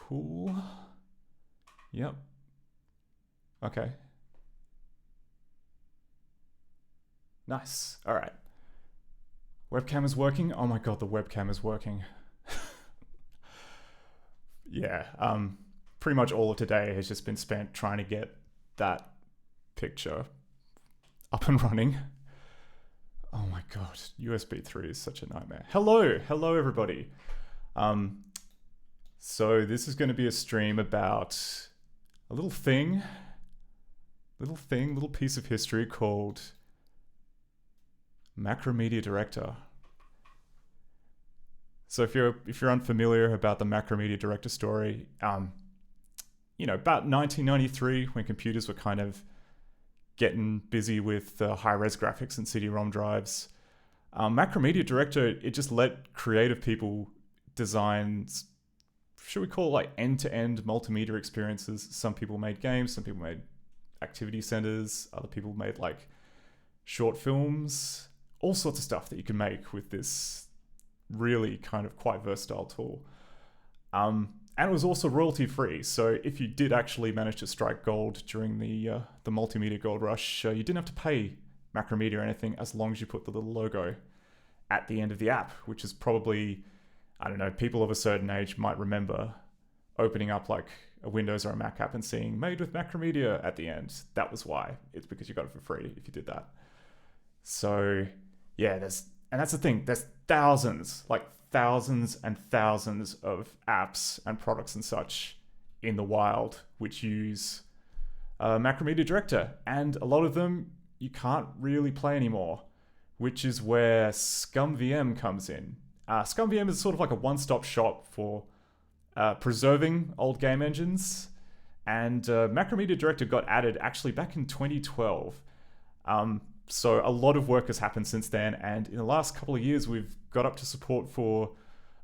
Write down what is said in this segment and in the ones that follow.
Cool. Yep. Okay. Nice. All right. Webcam is working. Oh my god, the webcam is working. Yeah. Pretty much all of today has just been spent trying to get that picture up and running. Oh my god, USB 3 is such a nightmare. Hello everybody. So this is going to be a stream about a little piece of history called Macromedia Director. So if you're unfamiliar about the Macromedia Director story, you know, about 1993 when computers were kind of getting busy with high-res graphics and CD-ROM drives, Macromedia Director, it just let creative people design, should we call it like end-to-end multimedia experiences. Some people made games, some people made activity centers, other people made like short films, all sorts of stuff that you can make with this really kind of quite versatile tool. And it was also royalty free. So if you did actually manage to strike gold during the multimedia gold rush, you didn't have to pay Macromedia or anything as long as you put the little logo at the end of the app, which is probably, I don't know, people of a certain age might remember opening up like a Windows or a Mac app and seeing made with Macromedia at the end. That was why. It's because you got it for free if you did that. So yeah, that's the thing. There's thousands and thousands of apps and products and such in the wild which use Macromedia Director, and a lot of them you can't really play anymore, which is where ScummVM comes in. ScummVM is sort of like a one-stop shop for preserving old game engines, and Macromedia Director got added actually back in 2012. So a lot of work has happened since then, and in the last couple of years we've got up to support for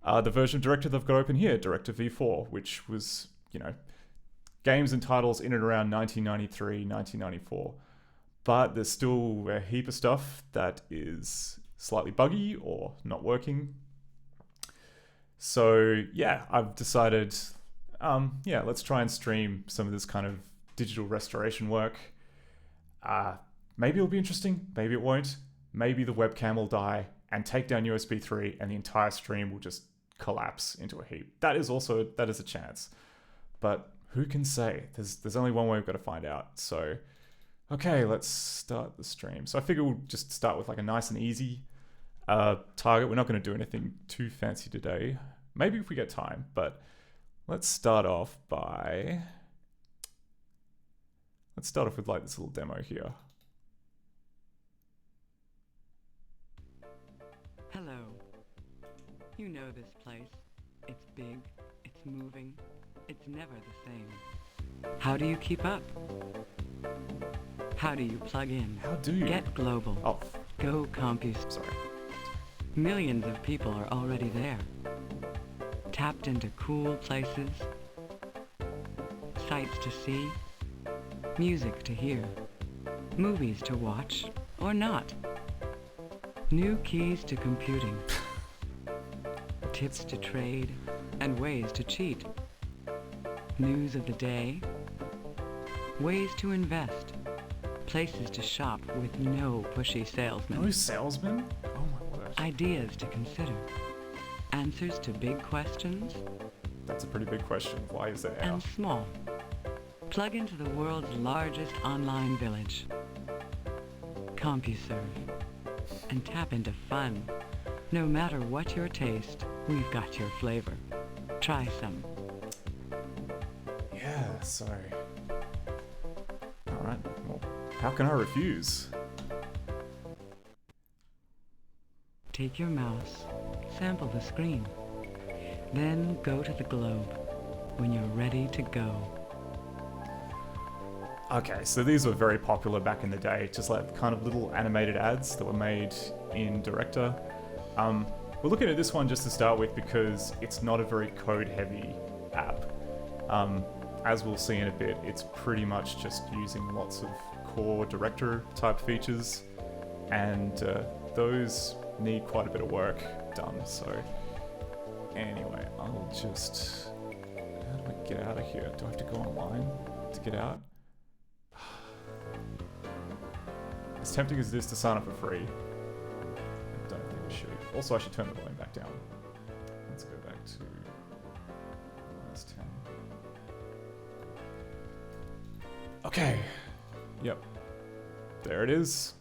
the version of Director they've got open here, Director V4, which was, you know, games and titles in and around 1993, 1994. But there's still a heap of stuff that is slightly buggy or not working. So yeah, I've decided, let's try and stream some of this kind of digital restoration work. Maybe it'll be interesting, maybe it won't. Maybe the webcam will die and take down USB 3 and the entire stream will just collapse into a heap. That is a chance. But who can say? There's only one way we've got to find out. So, okay, let's start the stream. So I figure we'll just start with like a nice and easy target. We're not going to do anything too fancy today. Maybe if we get time, but let's start off with like this little demo here. Hello. You know this place. It's big, it's moving, it's never the same. How do you keep up? How do you plug in? How do you? Get global. Oh. Go CompuServe. Sorry. Millions of people are already there. Tapped into cool places, sights to see, music to hear, movies to watch or not. New keys to computing, tips to trade, and ways to cheat. News of the day, ways to invest, places to shop with no pushy salesmen. No salesman? Oh my word. Ideas to consider, answers to big questions. That's a pretty big question. Why is that? And small. Plug into the world's largest online village, CompuServe, and tap into fun. No matter what your taste, we've got your flavor. Try some. Yeah, so... Alright, well, how can I refuse? Take your mouse, sample the screen, then go to the globe when you're ready to go. Okay, so these were very popular back in the day, just like kind of little animated ads that were made in Director. We're looking at this one just to start with because it's not a very code-heavy app. As we'll see in a bit, it's pretty much just using lots of core Director type features, and those need quite a bit of work done. So anyway, I'll just... How do I get out of here? Do I have to go online to get out? As tempting as it is to sign up for free, I don't think I should. Also, I should turn the volume back down. Let's go back to last 10. Okay. Yep. There it is.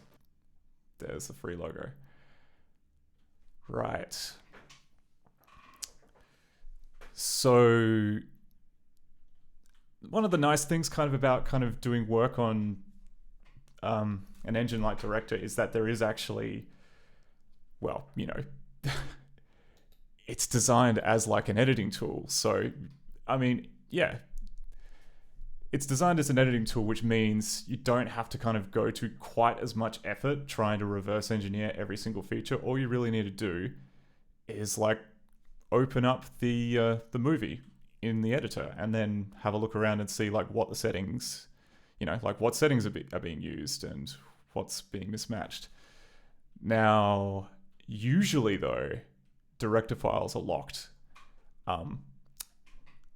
There's the free logo. Right. So one of the nice things kind of about kind of doing work on an engine like Director is that there is actually, well, you know, it's designed as like an editing tool. So, I mean, yeah, it's designed as an editing tool, which means you don't have to kind of go to quite as much effort trying to reverse engineer every single feature. All you really need to do is like open up the movie in the editor and then have a look around and see like what the settings, you know, like what settings are being used and what's being mismatched. Now, usually though, director files are locked.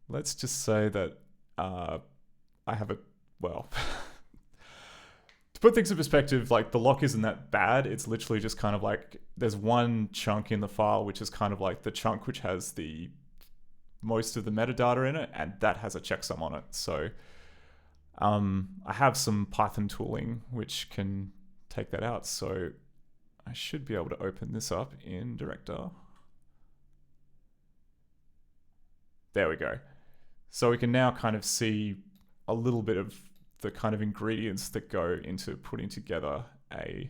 Let's just say that I have a, well, to put things in perspective, like the lock isn't that bad. It's literally just kind of like, there's one chunk in the file, which is kind of like the chunk which has the most of the metadata in it, and that has a checksum on it. So I have some Python tooling which can take that out. So I should be able to open this up in Director. There we go. So we can now kind of see a little bit of the kind of ingredients that go into putting together a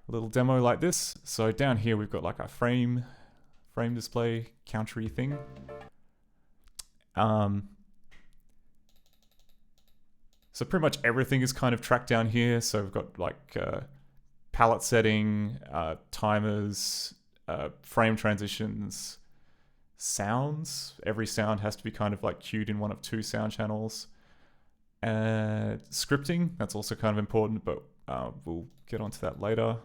little demo like this. So down here we've got like a frame display countery thing. So pretty much everything is kind of tracked down here. So we've got like palette setting, timers, frame transitions, sounds. Every sound has to be kind of like queued in one of two sound channels. Scripting, that's also kind of important, but we'll get onto that later.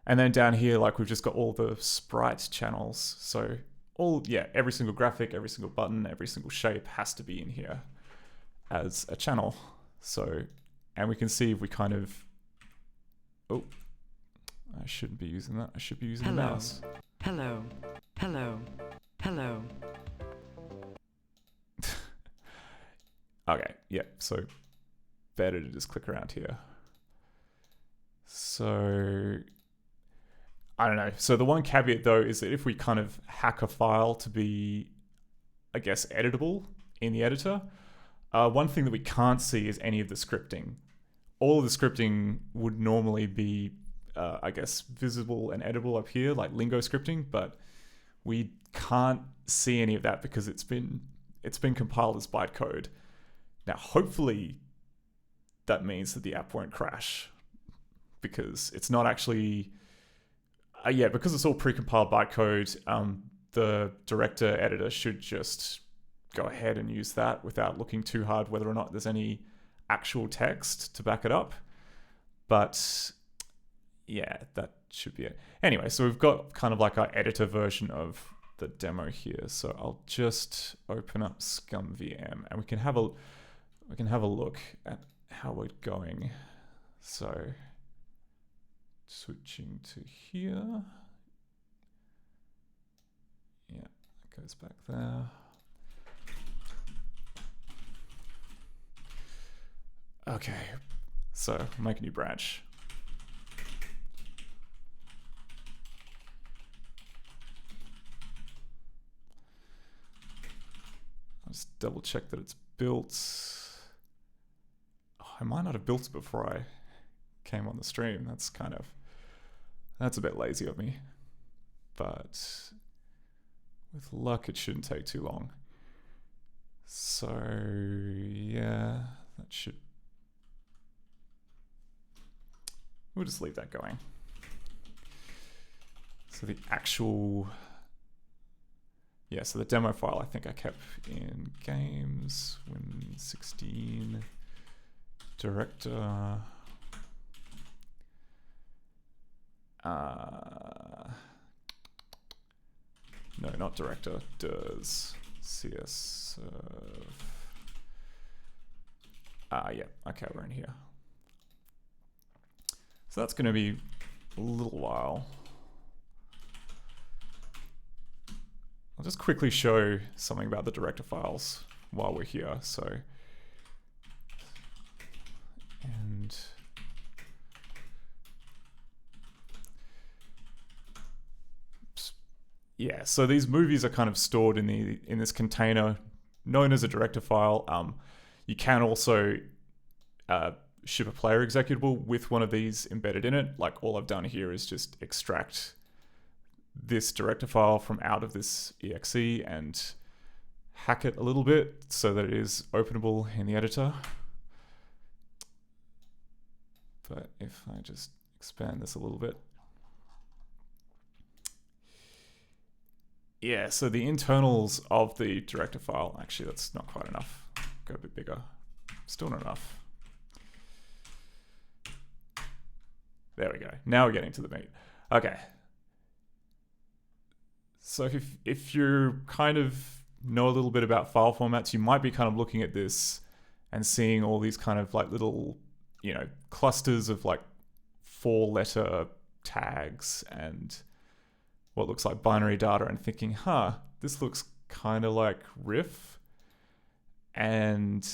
And then down here, like we've just got all the sprite channels. So every single graphic, every single button, every single shape has to be in here as a channel. So, and we can see if we kind of, oh, I shouldn't be using that. I should be using the mouse. Hello. Okay, yeah, so better to just click around here. So, I don't know. So the one caveat though is that if we kind of hack a file to be, I guess, editable in the editor, one thing that we can't see is any of the scripting. All of the scripting would normally be, I guess, visible and editable up here, like lingo scripting, but we can't see any of that because it's been compiled as bytecode. Now, hopefully that means that the app won't crash because it's not actually, because it's all precompiled bytecode, the director editor should just go ahead and use that without looking too hard whether or not there's any actual text to back it up. But yeah, that should be it. Anyway, so we've got kind of like our editor version of the demo here. So I'll just open up ScummVM and we can have a look at how we're going. So switching to here. Yeah, it goes back there. Okay, so make a new branch. I'll just double check that it's built. Oh, I might not have built it before I came on the stream. That's a bit lazy of me. But with luck, it shouldn't take too long. So yeah, that should, we'll just leave that going. So the actual, so the demo file I think I kept in games, Win16, director, no, not director, does. CS. Yeah, okay, we're in here. So that's going to be a little while. I'll just quickly show something about the director files while we're here. So, and yeah, so these movies are kind of stored in this container known as a director file. You can also ship a player executable with one of these embedded in it. Like all I've done here is just extract this director file from out of this exe and hack it a little bit so that it is openable in the editor. But if I just expand this a little bit. Yeah, so the internals of the director file, actually that's not quite enough. Go a bit bigger. Still not enough. There we go. Now we're getting to the meat. Okay. So if you kind of know a little bit about file formats, you might be kind of looking at this and seeing all these kind of like little, you know, clusters of like 4-letter tags and what looks like binary data and thinking, this looks kind of like Riff. And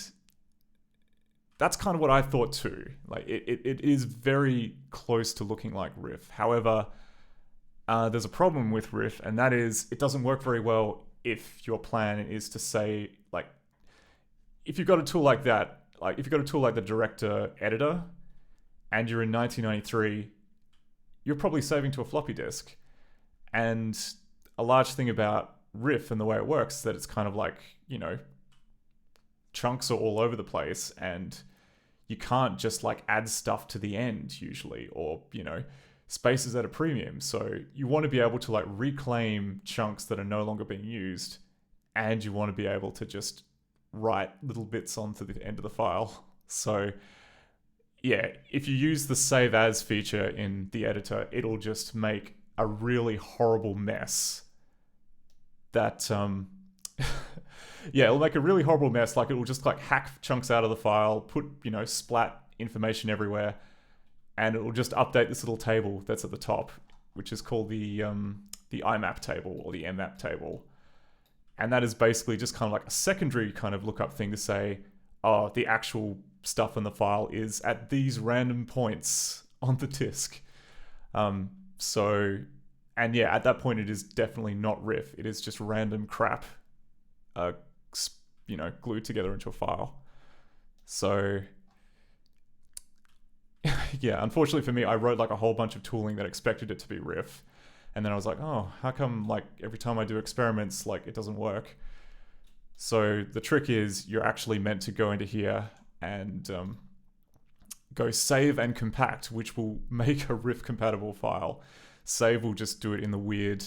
that's kind of what I thought too. Like it is very close to looking like Riff. However, there's a problem with Riff, and that is it doesn't work very well if your plan is to say, like, if you've got a tool like that, like if you've got a tool like the director editor and you're in 1993, you're probably saving to a floppy disk. And a large thing about Riff and the way it works is that it's kind of like, you know, chunks are all over the place and you can't just like add stuff to the end usually, or, you know, spaces at a premium. So you want to be able to like reclaim chunks that are no longer being used, and you want to be able to just write little bits onto the end of the file. So yeah, if you use the save as feature in the editor, it'll just make a really horrible mess that yeah, it'll make a really horrible mess. Like it'll just like hack chunks out of the file, put, you know, splat information everywhere, and it will just update this little table that's at the top, which is called the IMAP table or the mmap table. And that is basically just kind of like a secondary kind of lookup thing to say, oh, the actual stuff in the file is at these random points on the disk. So, and yeah, at that point it is definitely not Riff. It is just random crap, you know, glued together into a file. So yeah, unfortunately for me, I wrote like a whole bunch of tooling that expected it to be Riff. And then I was like, oh, how come like every time I do experiments, like it doesn't work? So the trick is you're actually meant to go into here and go save and compact, which will make a Riff compatible file. Save will just do it in the weird,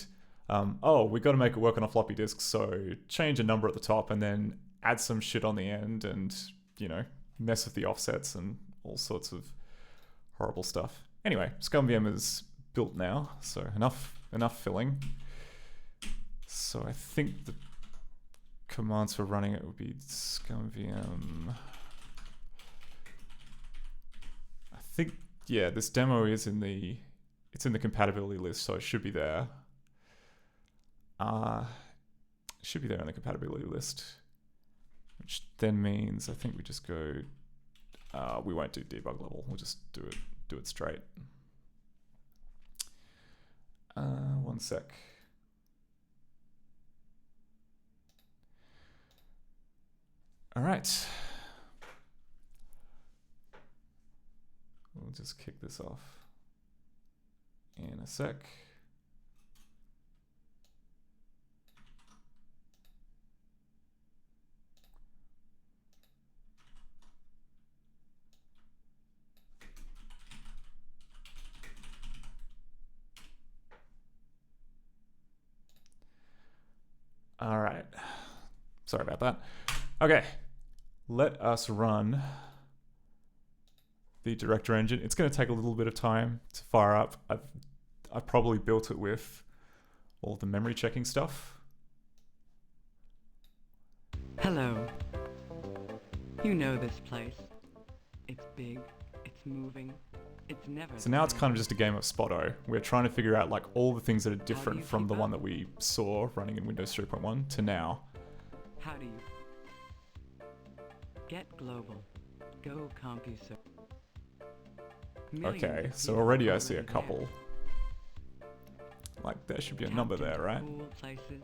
oh, we got to make it work on a floppy disk, so change a number at the top and then add some shit on the end and, you know, mess with the offsets and all sorts of horrible stuff. Anyway, ScummVM is built now, so enough filling. So I think the commands for running it would be ScummVM. I think, yeah, this demo is in the compatibility list, so it should be there. It should be there on the compatibility list, which then means I think we just go. We won't do debug level. We'll just do it straight. One sec. All right. We'll just kick this off in a sec. All right. Sorry about that. Okay. Let us run the director engine. It's going to take a little bit of time to fire up. I've probably built it with all the memory checking stuff. Hello. You know this place. It's big, it's moving, it's never. So now it's kind of just a game of Spotto. We're trying to figure out like all the things that are different you from keep the one up? that we saw running in Windows 3.1 to now. How do you get global? Go CompuServe. Millions Okay, of so people already I see a already couple. there. Like there should be a number Tapped there, into right? Cool places.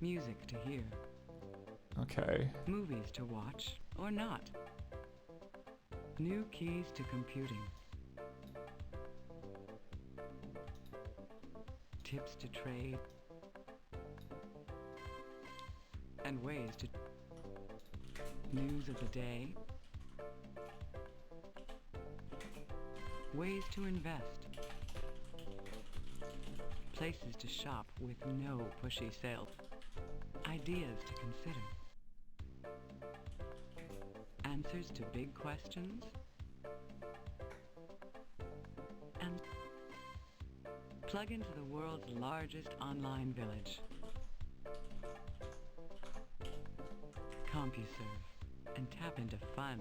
Music to hear, Okay. movies to watch or not. New keys to computing. Tips to trade. And ways to news of the day. Ways to invest. Places to shop with no pushy sales. Ideas to consider. Answers to big questions. And plug into the world's largest online village. CompuServe and tap into fun.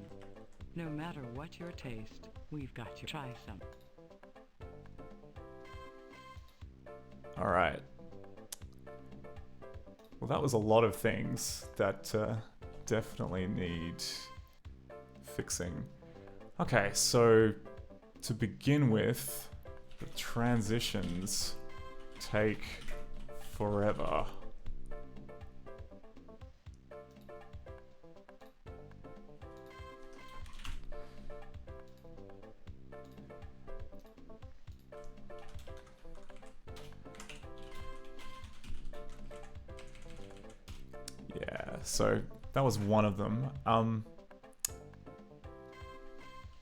No matter what your taste, we've got you. Try some. All right. Well, that was a lot of things that definitely need fixing. Okay, so to begin with, the transitions take forever. Yeah, so that was one of them.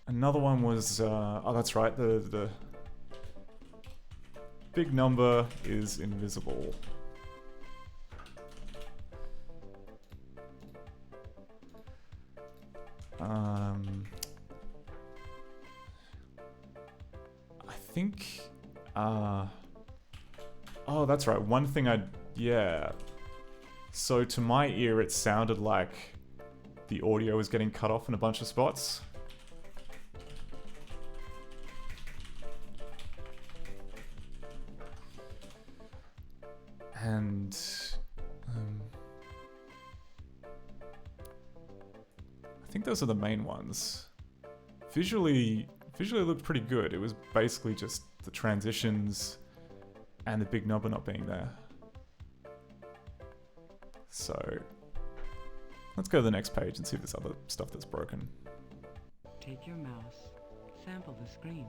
Another one was, oh, that's right, the big number is invisible. I think, oh, that's right, one thing yeah. So to my ear, it sounded like the audio was getting cut off in a bunch of spots. And I think those are the main ones. Visually it looked pretty good. It was basically just the transitions and the big number not being there. So let's go to the next page and see if there's other stuff that's broken. Take your mouse, sample the screen,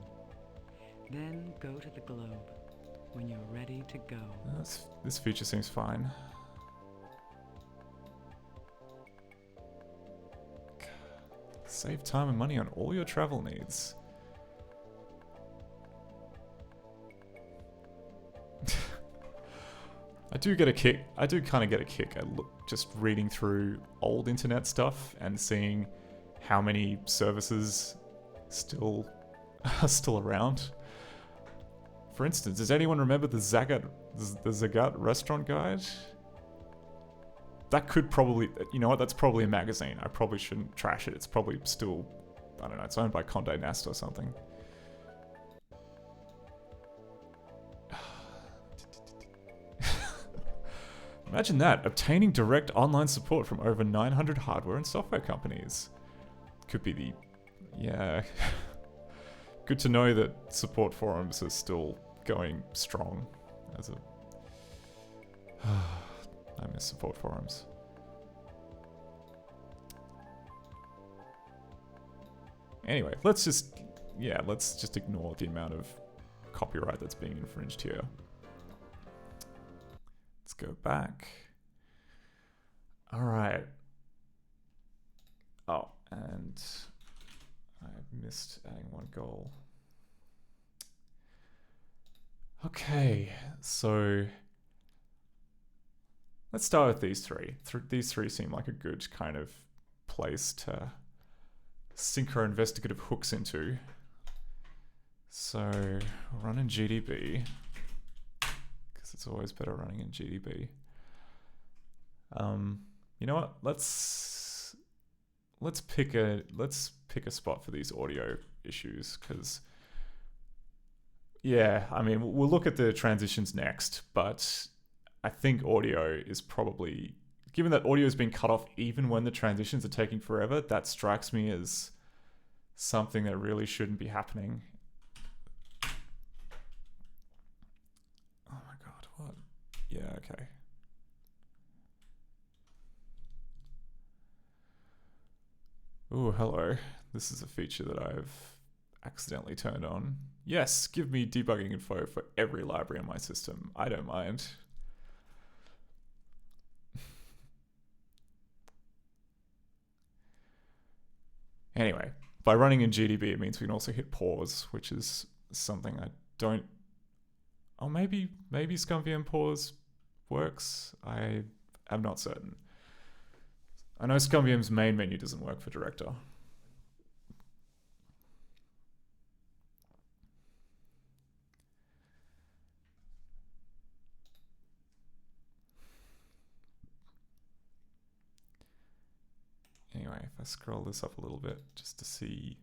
then go to the globe when you're ready to go. This feature seems fine. Save time and money on all your travel needs. I do kind of get a kick at just reading through old internet stuff and seeing how many services are still around. For instance, does anyone remember the Zagat restaurant guide? That could probably, you know what, that's probably a magazine. I probably shouldn't trash it. It's probably still, I don't know, it's owned by Condé Nast or something. Imagine that, obtaining direct online support from over 900 hardware and software companies. Could be the, yeah. Good to know that support forums are still going strong as a, I miss support forums. Anyway, let's just ignore the amount of copyright that's being infringed here. Let's go back. All right. Oh, and I missed adding one goal. Okay, so let's start with these three. These three seem like a good kind of place to sink our investigative hooks into. So run in GDB. because it's always better running in GDB. You know what? Let's pick a spot for these audio issues, because yeah, I mean, we'll look at the transitions next, but I think audio is probably, given that audio has been cut off even when the transitions are taking forever, that strikes me as something that really shouldn't be happening. Oh my god, what? Yeah, okay. Oh, hello. This is a feature that I've accidentally turned on. Yes, give me debugging info for every library in my system. I don't mind. Anyway, by running in GDB, it means we can also hit pause, which is something I don't... Oh, maybe ScummVM pause works. I am not certain. I know ScummVM's main menu doesn't work for Director. Anyway, if I scroll this up a little bit just to see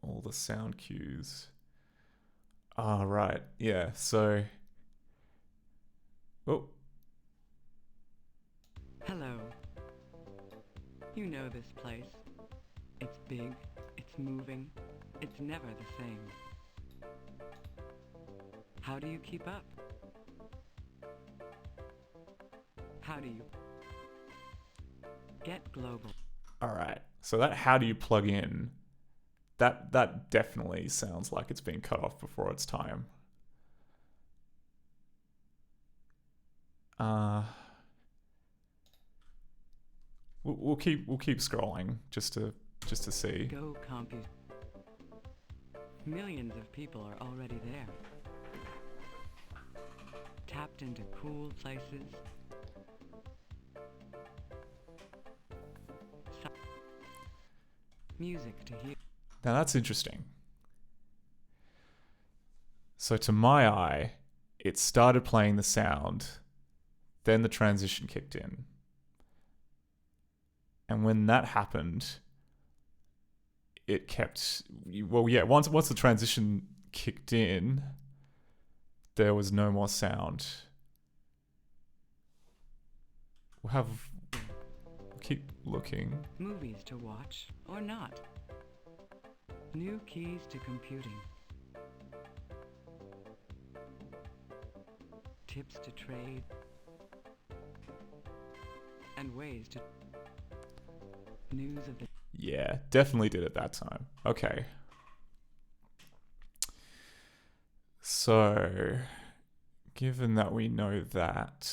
all the sound cues. Ah, right. Yeah, so... Oh. Hello. You know this place. It's big, it's moving, it's never the same. How do you keep up? How do you get global? All right. So that how do you plug in? That definitely sounds like it's been cut off before its time. We'll keep scrolling just to see. Go compute. Millions of people are already there. Tapped into cool places. Music to hear. Now that's interesting. So to my eye, it started playing the sound, then the transition kicked in. And when that happened, it kept... Well, yeah, once the transition kicked in, there was no more sound. We'll keep looking. Movies to watch or not. New keys to computing. Tips to trade. And ways to... News of the... Yeah, definitely did at that time. Okay. So, given that we know that...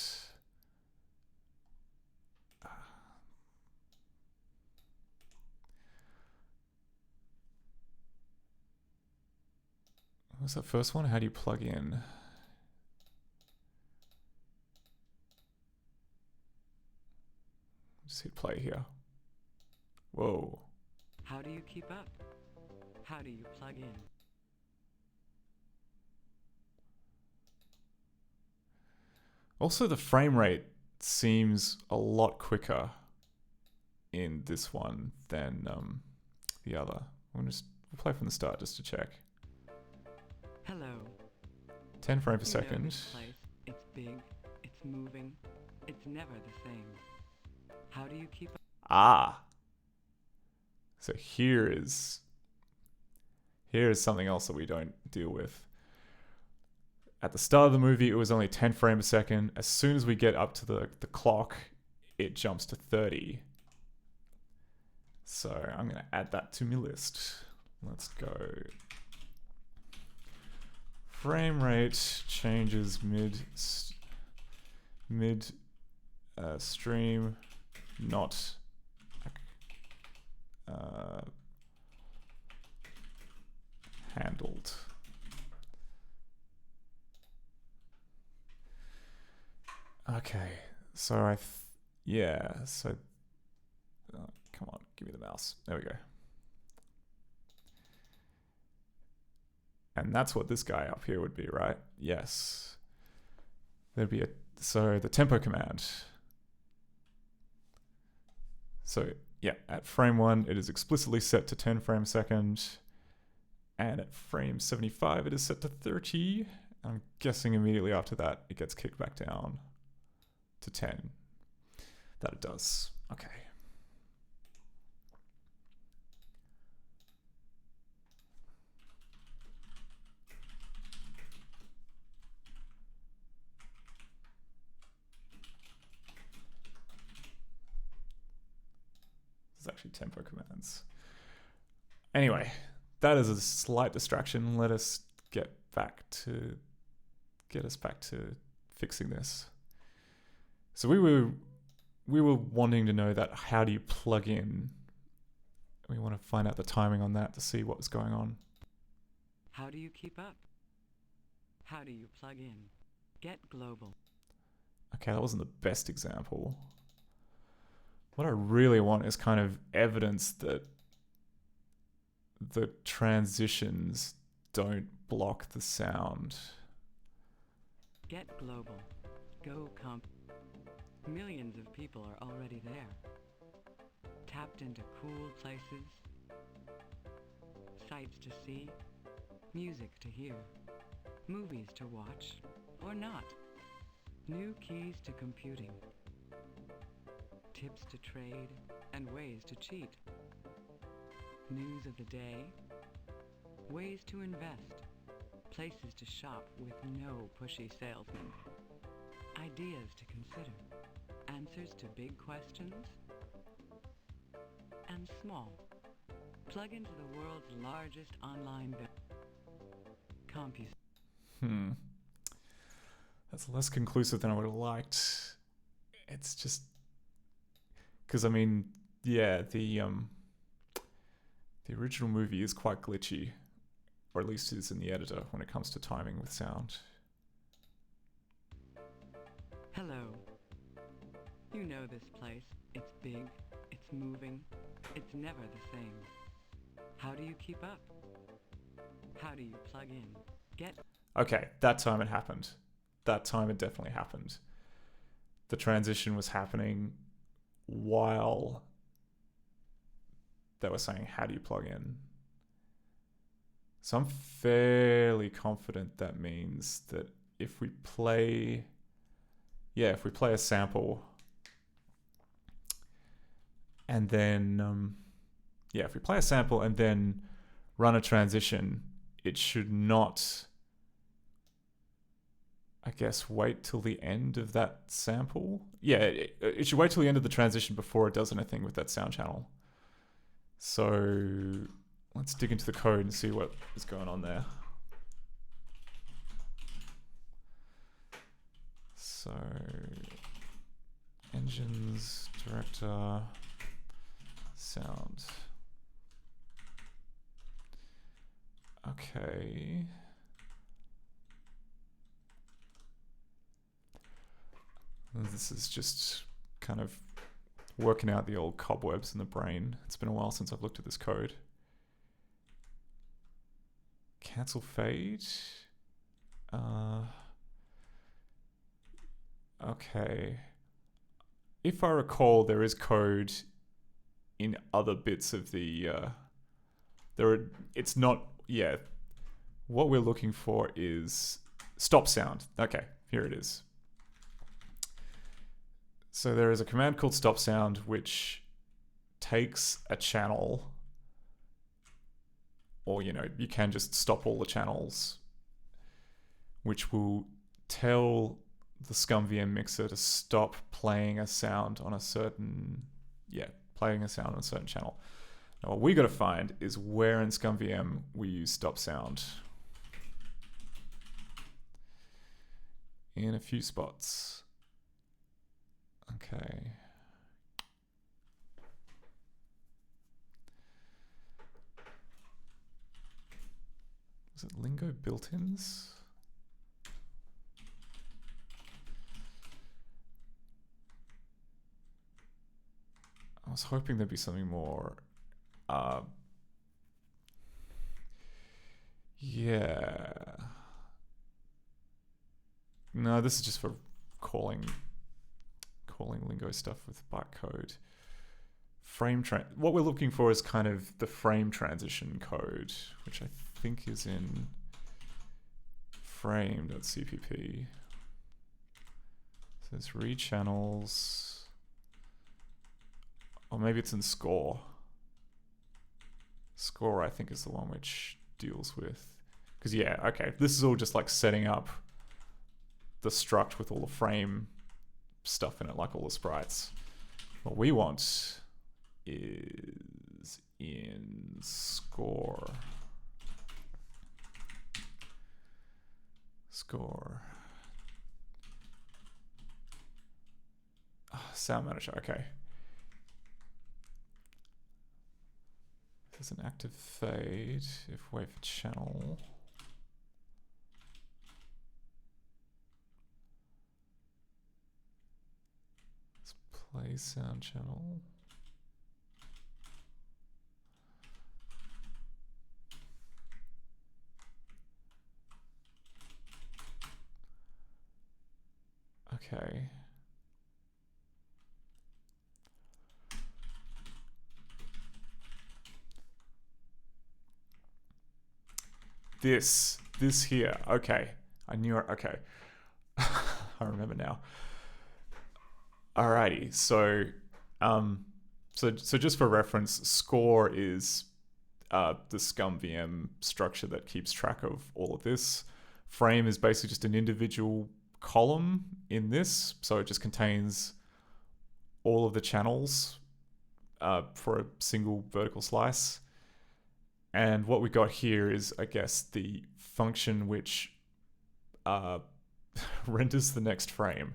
What was that first one? How do you plug in? Just hit play here. Whoa. How do you keep up? How do you plug in? Also, the frame rate seems a lot quicker in this one than the other. We'll play from the start just to check. Hello. 10 frames per You know second. this place. It's big, it's moving, it's never the same. How do you keep up? Ah. So here is something else that we don't deal with. At the start of the movie, it was only 10 frames a second. As soon as we get up to the clock, it jumps to 30. So I'm going to add that to my list. Let's go. Frame rate changes mid stream, not handled. Okay, so so come on, give me the mouse. There we go. And that's what this guy up here would be, right? Yes. there'd be so the tempo command. So yeah, at frame 1, it is explicitly set to 10 frames a second. And at frame 75, it is set to 30. I'm guessing immediately after that, it gets kicked back down to 10. That it does. Okay. This is actually tempo commands. Anyway, that is a slight distraction. Let us get us back to fixing this. So we were wanting to know that how do you plug in? We want to find out the timing on that to see what was going on. How do you keep up? How do you plug in? Get global. Okay, that wasn't the best example. What I really want is kind of evidence that the transitions don't block the sound. Get global. Go comp. Millions of people are already there. Tapped into cool places. Sights to see. Music to hear. Movies to watch. Or not. New keys to computing. Tips to trade and ways to cheat. News of the day. Ways to invest. Places to shop with no pushy salesmen. Ideas to consider. Answers to big questions and small. Plug into the world's largest online CompuServe. That's less conclusive than I would have liked. It's just because I mean, yeah, the original movie is quite glitchy, or at least it is in the editor when it comes to timing with sound. Hello. You know this place. It's big. It's moving. It's never the same. How do you keep up? How do you plug in? Okay, that time it happened. That time it definitely happened. The transition was happening while they were saying, how do you plug in? So I'm fairly confident that means that if we play a sample and then, if we play a sample and then run a transition, it should not, I guess, wait till the end of that sample. Yeah, it should wait till the end of the transition before it does anything with that sound channel. So let's dig into the code and see what is going on there. So engines, director, sound. Okay. This is just kind of working out the old cobwebs in the brain. It's been a while since I've looked at this code. Cancel fade. Okay. If I recall, there is code in other bits of the... it's not... Yeah. What we're looking for is stop sound. Okay, here it is. So there is a command called stop sound, which takes a channel, or, you can just stop all the channels, which will tell the ScummVM mixer to stop playing a sound on a certain, channel. Now what we got to find is where in ScummVM we use stop sound. In a few spots. Okay. Is it Lingo built-ins? I was hoping there'd be something more. Yeah. No, this is just for calling lingo stuff with bytecode. What we're looking for is kind of the frame transition code, which I think is in frame.cpp. So it's read channels, or maybe it's in score. Score, I think, is the one which deals with, because yeah, okay, this is all just like setting up the struct with all the frame stuff in it, like all the sprites. What we want is in score. Sound manager, okay. There's an active fade if wait for channel. Let's play sound channel. Okay. This here. Okay. I knew it. Okay. I remember now. Alrighty. So just for reference, score is the ScummVM structure that keeps track of all of this. Frame is basically just an individual column in this, so it just contains all of the channels for a single vertical slice. And what we got here is, I guess, the function which renders the next frame.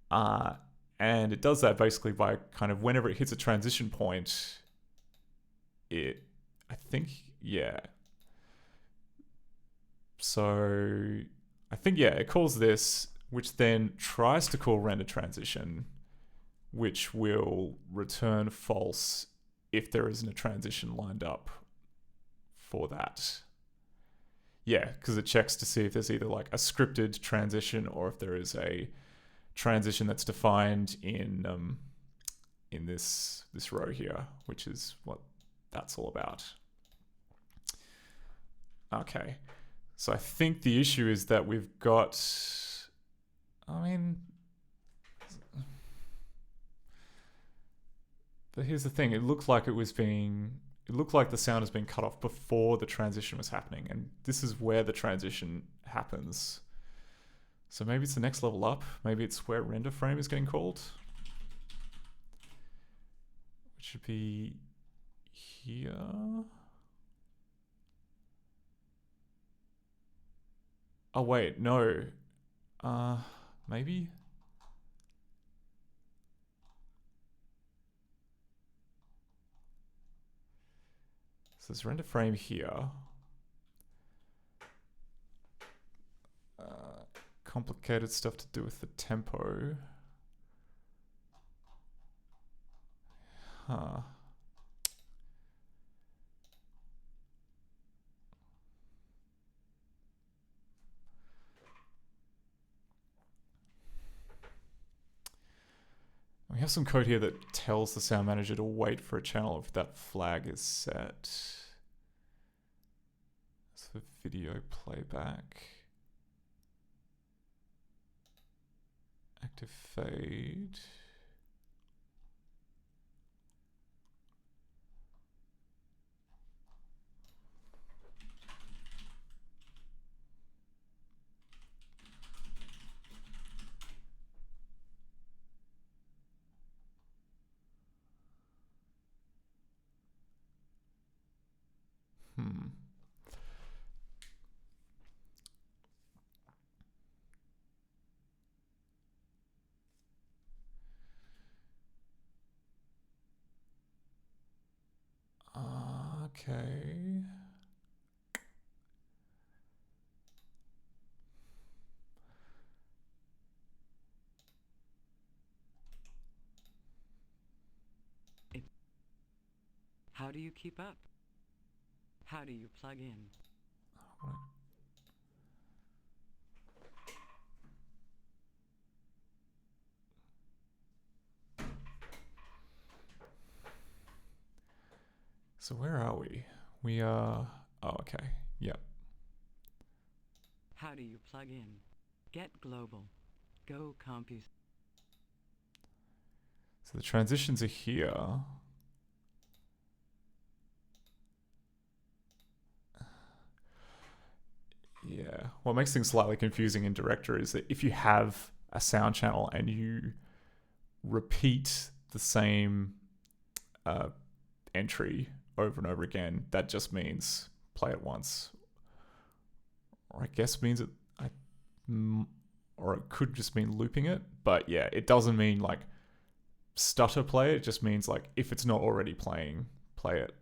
And it does that basically by kind of whenever it hits a transition point, it calls this, which then tries to call render transition, which will return false if there isn't a transition lined up for that. Yeah, because it checks to see if there's either like a scripted transition or if there is a transition that's defined in this row here, which is what that's all about. Okay, so I think the issue is that we've got, but here's the thing, it looked like the sound has been cut off before the transition was happening, and this is where the transition happens. So maybe it's the next level up. Maybe it's where render frame is getting called, which should be here. Oh wait, no. Maybe? So there's render frame here. Complicated stuff to do with the tempo. Huh. We have some code here that tells the sound manager to wait for a channel if that flag is set. So video playback. Active fade. Okay. How do you keep up? How do you plug in? So where are we? We are... Oh, okay. Yep. How do you plug in? Get global. Go compus. So the transitions are here. Yeah. What makes things slightly confusing in Director is that if you have a sound channel and you repeat the same entry over and over again, that just means play it once. Or I guess means it... or it could just mean looping it. But yeah, it doesn't mean like stutter play it. It just means like if it's not already playing, play it.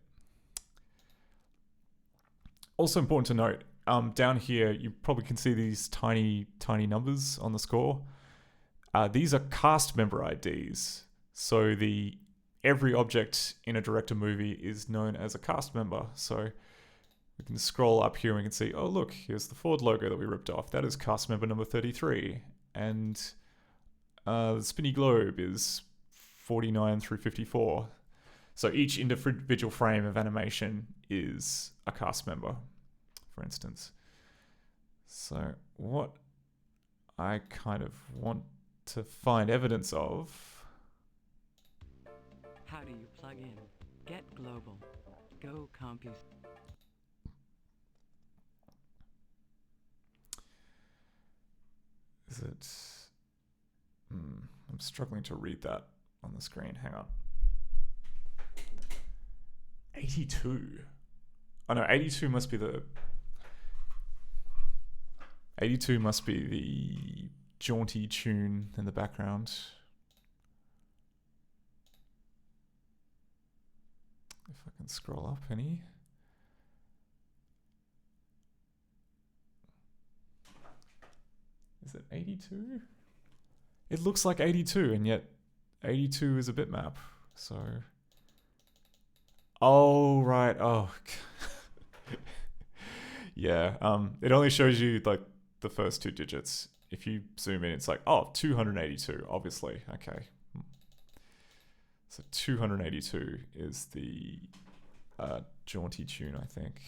Also important to note, down here, you probably can see these tiny numbers on the score. These are cast member IDs. So every object in a Director movie is known as a cast member. So we can scroll up here and we can see, oh look, here's the Ford logo that we ripped off. That is cast member number 33. And the Spinny Globe is 49 through 54. So each individual frame of animation is a cast member, for instance. So what I kind of want to find evidence of... How do you plug in? Get global. Go compus. Is it... I'm struggling to read that on the screen. Hang on. 82. Oh no, 82 must be the... 82 must be the jaunty tune in the background. If I can scroll up any. Is it 82? It looks like 82, and yet 82 is a bitmap. So... Oh, right. Oh. Yeah. It only shows you like the first two digits. If you zoom in, it's like, oh, 282, obviously. Okay. So 282 is the jaunty tune, I think.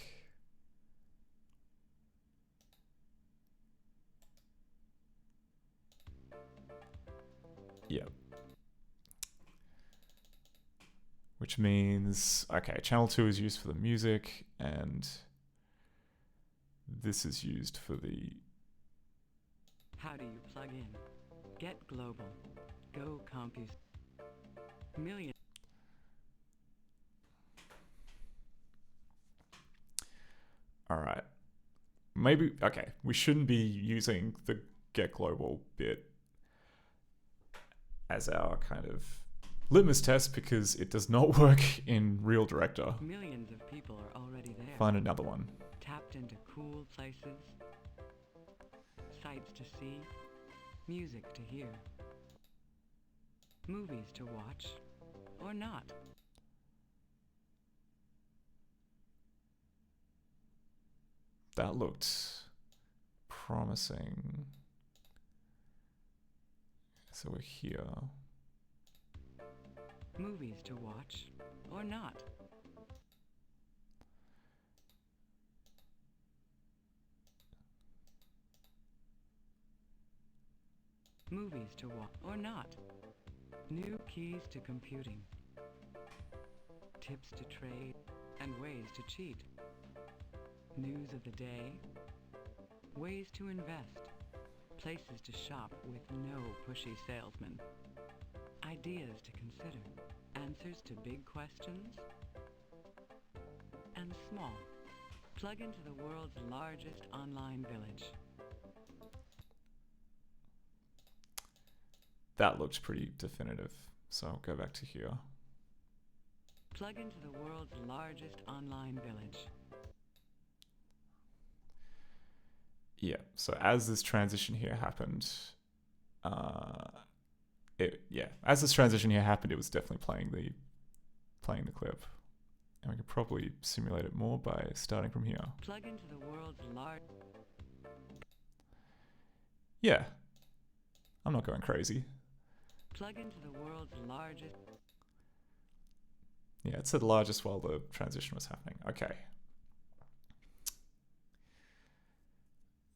Yeah. Which means, okay, channel 2 is used for the music, and this is used for the... How do you plug in? Get global. Go compus. Million. All right. Maybe, okay, we shouldn't be using the get global bit as our kind of litmus test because it does not work in real Director. Millions of people are already there. Find another one. Tapped into cool places, sights to see, music to hear, movies to watch, or not. That looked promising. So we're here. Movies to watch, or not. Movies to watch, or not. New keys to computing. Tips to trade, and ways to cheat. News of the day. Ways to invest. Places to shop with no pushy salesman. Ideas to consider. Answers to big questions and small. Plug into the world's largest online village. That looks pretty definitive. So I'll go back to here. Plug into the world's largest online village. Yeah, so as this transition here happened, as this transition here happened, it was definitely playing the clip. And we could probably simulate it more by starting from here. Plug into the world's large... Yeah. I'm not going crazy. Plug into the world's largest... Yeah, it said largest while the transition was happening. Okay.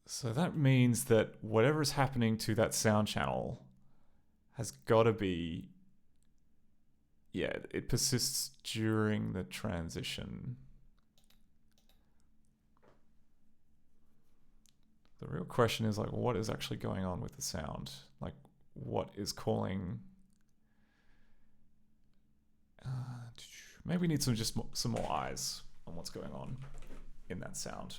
So that means that whatever is happening to that sound channel has got to be... Yeah, it persists during the transition. The real question is, like, what is actually going on with the sound? Like, what is calling... maybe we need some more eyes on what's going on in that sound.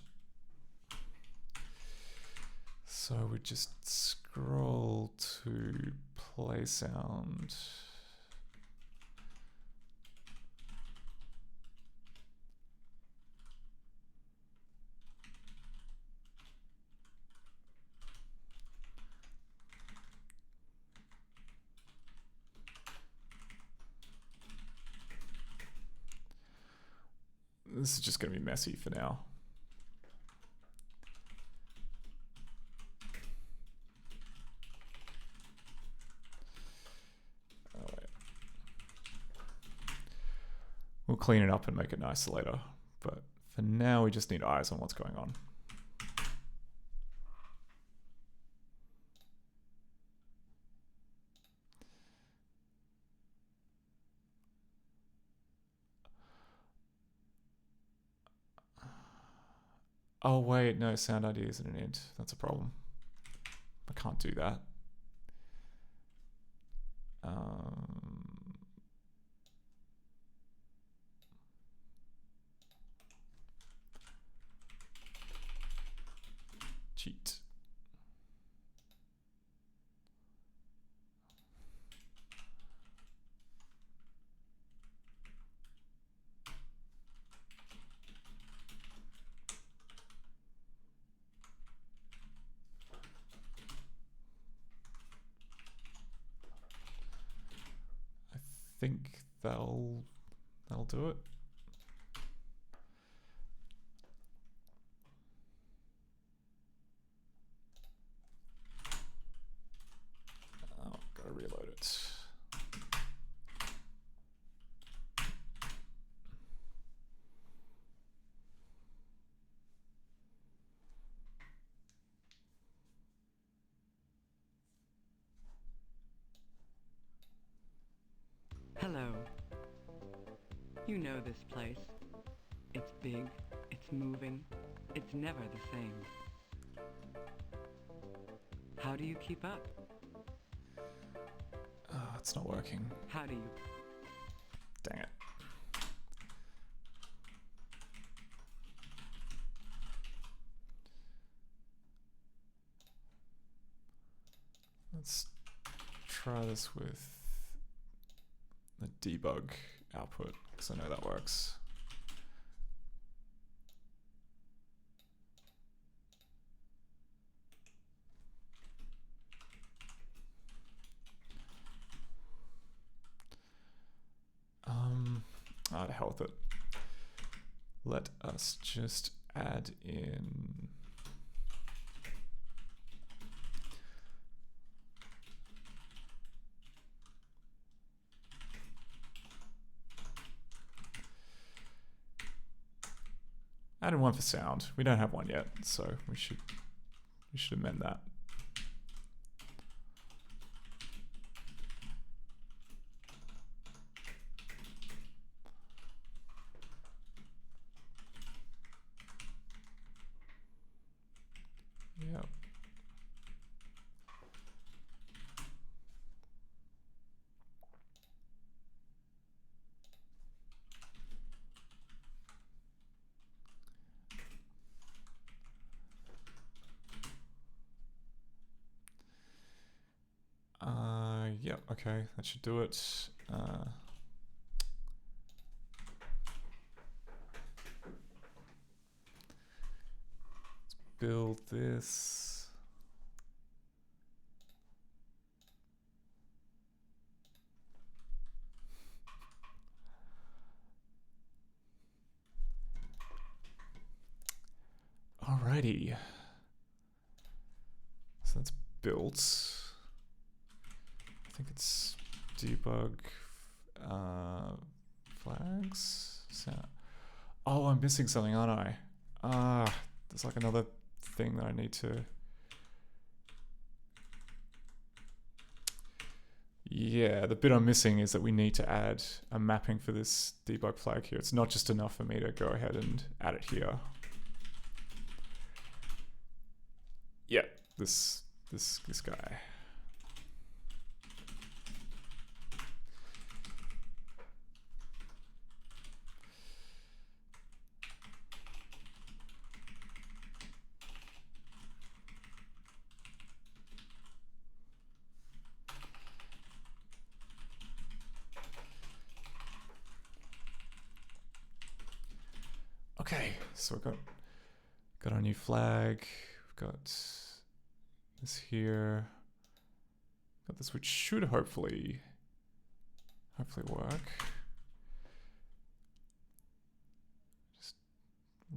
So we just scroll to play sound. This is just going to be messy for now. Oh, wait. We'll clean it up and make it nicer later. But for now, we just need eyes on what's going on. Oh wait, no, sound ID isn't an int. That's a problem. I can't do that. Cheat. I think that'll do it. Oh, gotta reload it. Hello. You know this place. It's big, it's moving, it's never the same. How do you keep up? Oh, it's not working. How do you... Dang it. Let's try this with the debug output, because I know that works. To hell with it. Let us just add in one for sound. We don't have one yet, so we should amend that. Yep. Yep, okay, that should do it. Let's build this. Alrighty. So that's built. I think it's debug flags. Oh, I'm missing something, aren't I? There's like another thing that I need to... Yeah, the bit I'm missing is that we need to add a mapping for this debug flag here. It's not just enough for me to go ahead and add it here. Yeah, this guy. Okay, so we've got our new flag. We've got this here. Got this, which should hopefully work. Just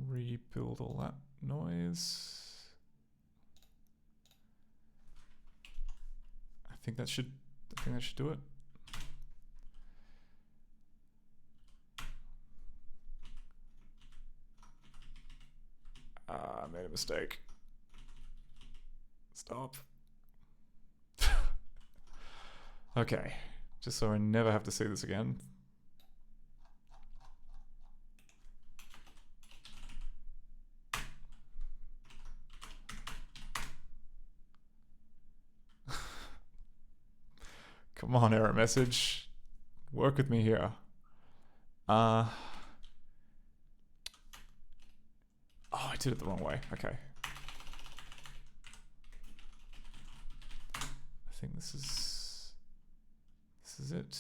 rebuild all that noise. I think that should do it. I made a mistake. Stop. Okay, just so I never have to see this again. Come on, error message. Work with me here. Oh, I did it the wrong way. Okay. I think this is it.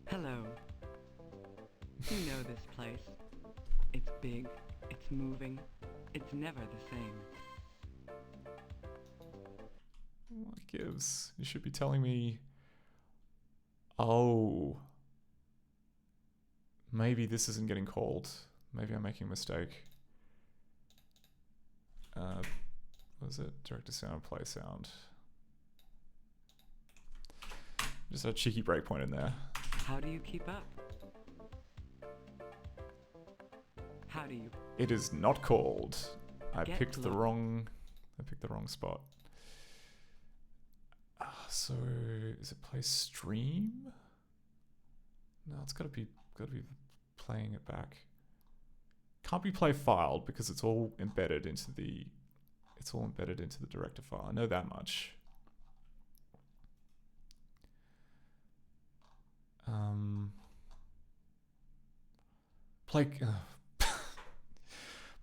Hello. You know this place. It's big, it's moving, it's never the same. What gives? You should be telling me... Oh. Maybe this isn't getting called. Maybe I'm making a mistake. What was it? Director sound, play sound. Just a cheeky breakpoint in there. How do you keep up? How do you... It is not called. I picked the low. wrong spot. So is it play stream? No, it's gotta be playing it back. Can't be play filed because it's all embedded into the director file. I know that much.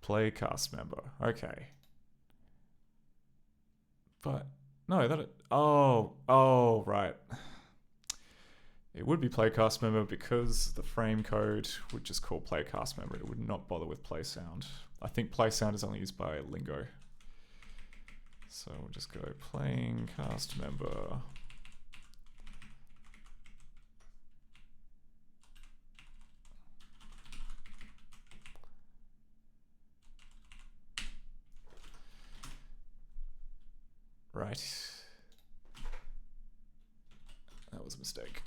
Play cast member. Okay. But no, oh right. It would be play cast member because the frame code would just call play cast member. It would not bother with play sound. I think play sound is only used by Lingo. So we'll just go playing cast member. Right. That was a mistake.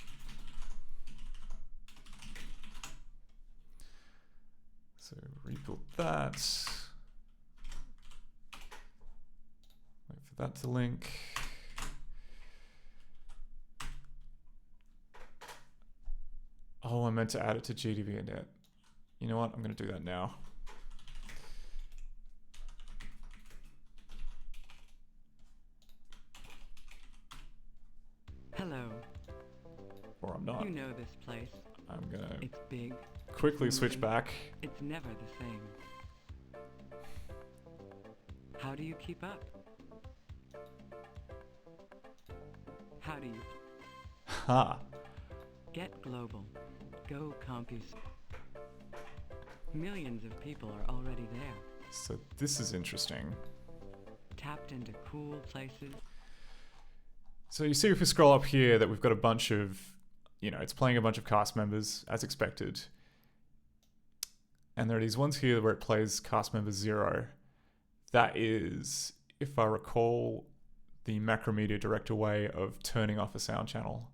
So rebuild that. Wait for that to link. Oh, I meant to add it to GDB init. You know what? I'm going to do that now. Hello. Or I'm not. You know this place. I'm going to It's big. quickly switch back. It's never the same. How do you keep up? How do you... Ha! Get global. Go Compus. Millions of people are already there. So this is interesting. Tapped into cool places. So you see if we scroll up here that we've got a bunch of, it's playing a bunch of cast members as expected. And there are these ones here where it plays cast member 0. That is, if I recall, the Macromedia director way of turning off a sound channel.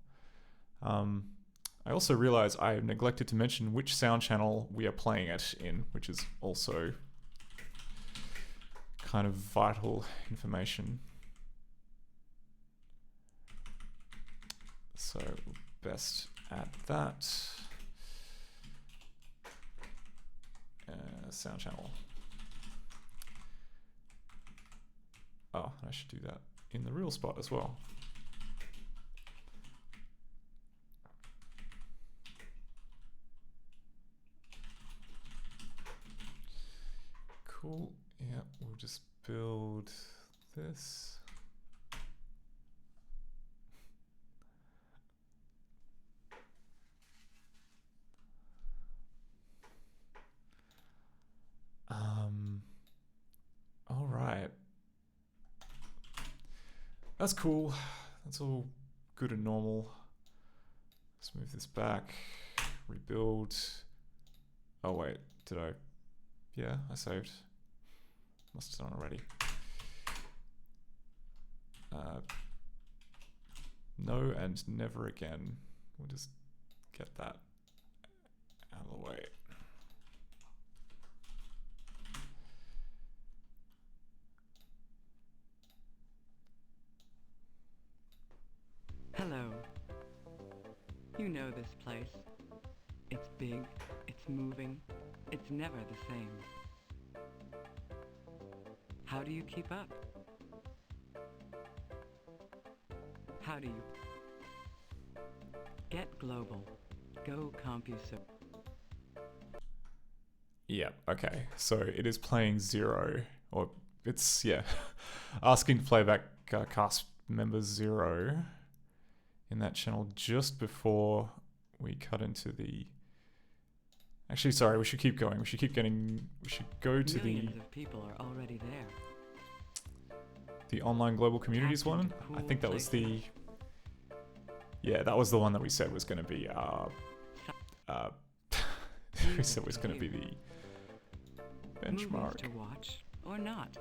I also realize I have neglected to mention which sound channel we are playing it in, which is also kind of vital information. So best add that. Sound channel. Oh, I should do that in the real spot as well. Cool. Yeah, we'll just build this. All right. That's cool. That's all good and normal. Let's move this back. Rebuild. Oh wait, did I? Yeah, I saved. Must have done already. No and never again. We'll just get that out of the way. Hello. You know this place. It's big, it's moving, it's never the same. How do you keep up? How do you get global? Go CompuServe. Yeah, okay. So it is playing 0, or it's, yeah, asking to play back cast member 0 in that channel just before we cut into the... Actually, sorry, we should keep going. We should go to Millions of people are already there. the online global communities one. I think that was the... Yeah, that was the one that we said was going to be... we said was going to be the benchmark. Movies to watch or not.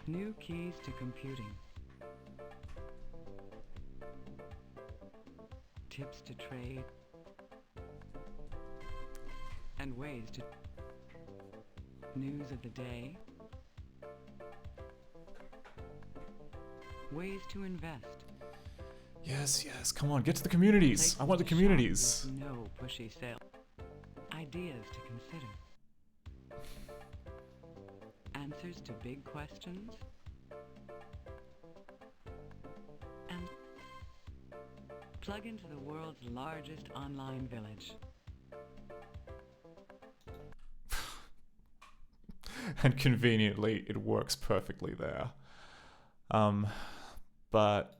New keys to computing. Tips to trade. And ways to... News of the day. Ways to invest. Yes, yes, come on, get to the communities. Places I want the to shop communities. with no pushy sale. Ideas to consider. Answers to big questions. And plug into the world's largest online village. And conveniently, it works perfectly there. But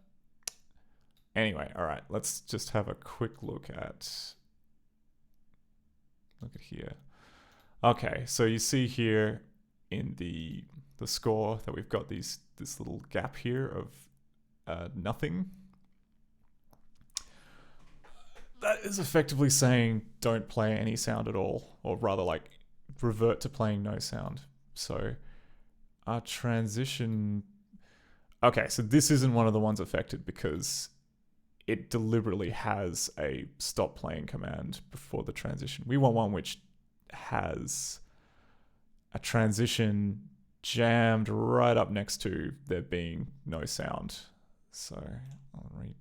anyway, all right, let's just have a quick look at here. Okay, so you see here in the score that we've got this little gap here of nothing. That is effectively saying don't play any sound at all, or rather like revert to playing no sound. So our transition... Okay, so this isn't one of the ones affected because it deliberately has a stop playing command before the transition. We want one which has a transition jammed right up next to there being no sound. So I'll read.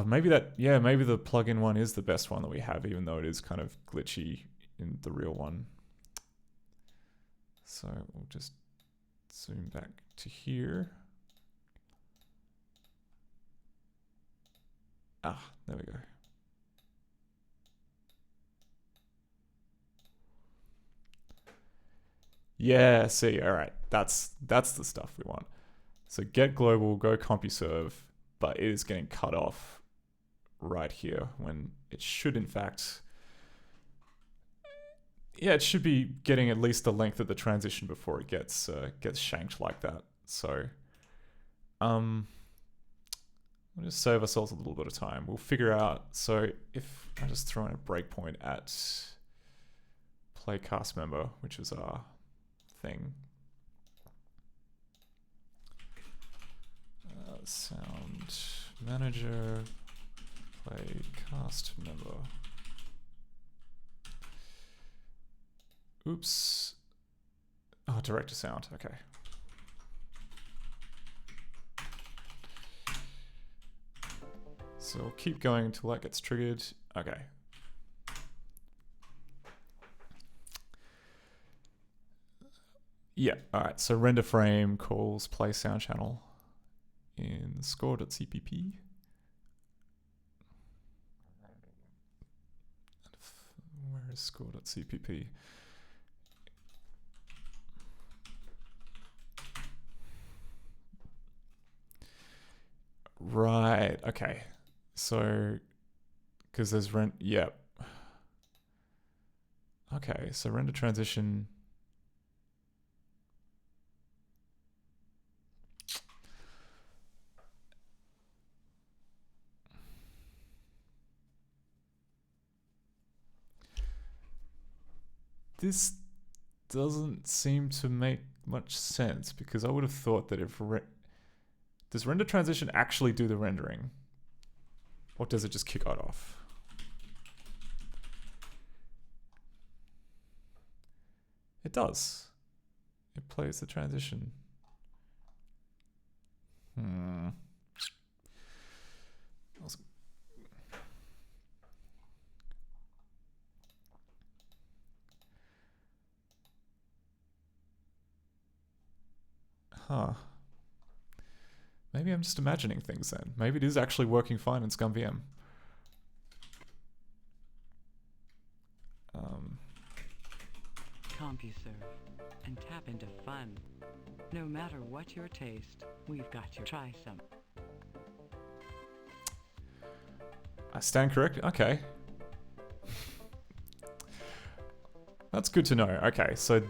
Maybe the plugin one is the best one that we have, even though it is kind of glitchy in the real one. So we'll just zoom back to here. There we go. Yeah, see, all right. That's the stuff we want. So get global, go CompuServe, but it is getting cut off right here when it should in fact... Yeah, it should be getting at least the length of the transition before it gets shanked like that. So, We'll just save ourselves a little bit of time. We'll figure out, so if I just throw in a breakpoint at play cast member, which is our thing. Sound manager, play cast member. Oops. Oh, director sound, okay. So we'll keep going until that gets triggered. Okay. Yeah, all right, so render frame calls play sound channel in score.cpp. Where is score.cpp? Right, okay. So, because there's yep. Okay, so render transition. This doesn't seem to make much sense because I would have thought that if does render transition actually do the rendering? Or does it just kick it off? It does. It plays the transition. Huh. Maybe I'm just imagining things then. Maybe it is actually working fine in ScummVM. CompuServe and tap into fun. No matter what your taste, we've got your try some. I stand corrected. Okay. That's good to know. Okay, so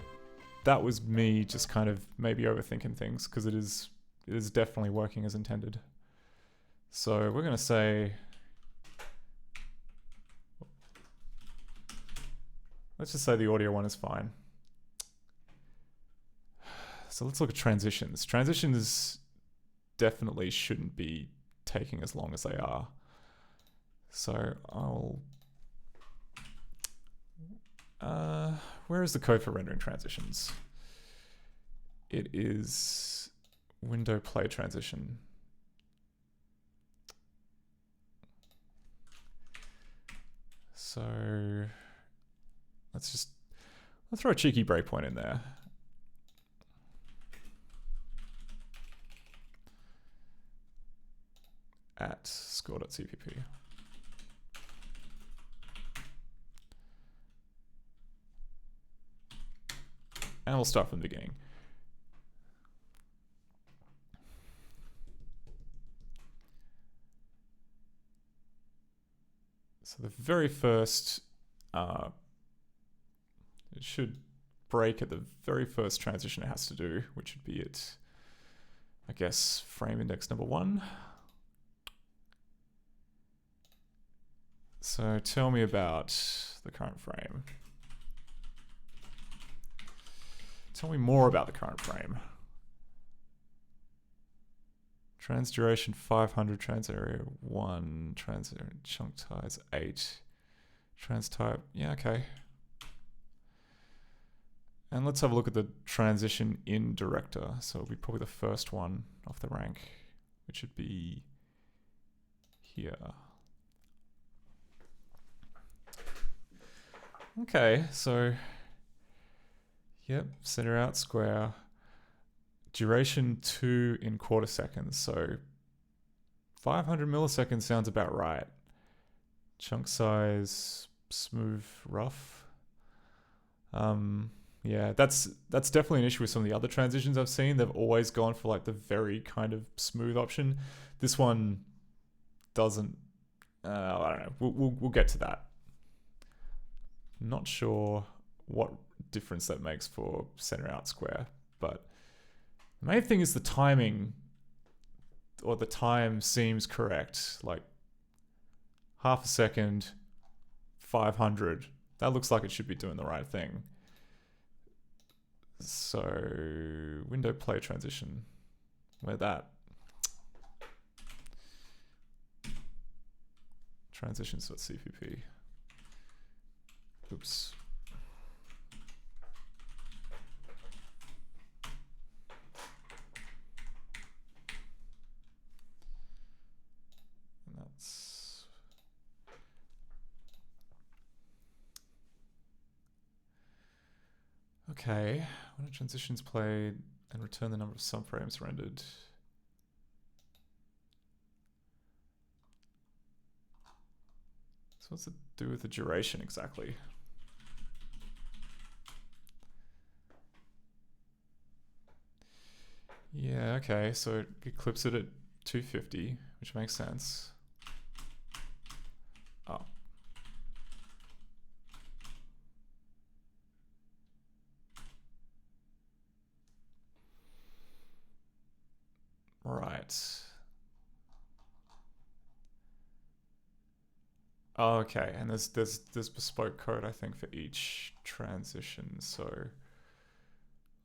that was me just kind of maybe overthinking things because it is definitely working as intended. So we're going to say, let's just say the audio one is fine. So let's look at transitions. Transitions definitely shouldn't be taking as long as they are. So where is the code for rendering transitions? It is window play transition. So let's throw a cheeky breakpoint in there. At score.cpp. And we'll start from the beginning. So the very first, it should break at the very first transition it has to do, which would be at, I guess, frame index number 1. So tell me about the current frame. Tell me more about the current frame. Trans duration 500, trans area 1, trans chunk size 8, trans type, yeah, okay. And let's have a look at the transition in director. So it'll be probably the first one off the rank, which should be here. Okay, so yep, center out square. Duration 2 in quarter seconds, so 500 milliseconds sounds about right. Chunk size, smooth, rough. Yeah, that's definitely an issue with some of the other transitions I've seen. They've always gone for like the very kind of smooth option. This one doesn't. I don't know. We'll get to that. Not sure what difference that makes for center out square, but the main thing is the timing or the time seems correct. Like half a second, 500. That looks like it should be doing the right thing. So window play transition, where that? Transitions.cpp. Oops. And that's okay. When a transition's played and return the number of subframes rendered. So what's it do with the duration exactly? Yeah, okay, so it clips it at 250, which makes sense. Oh. Right. Oh, okay, and there's bespoke code, I think, for each transition. So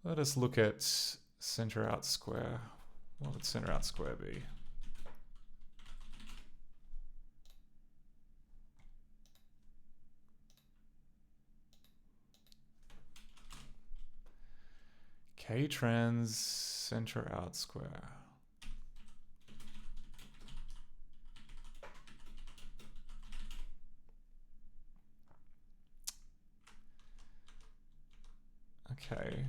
let us look at center out square. What would center out square be? K-trans center out square. Okay.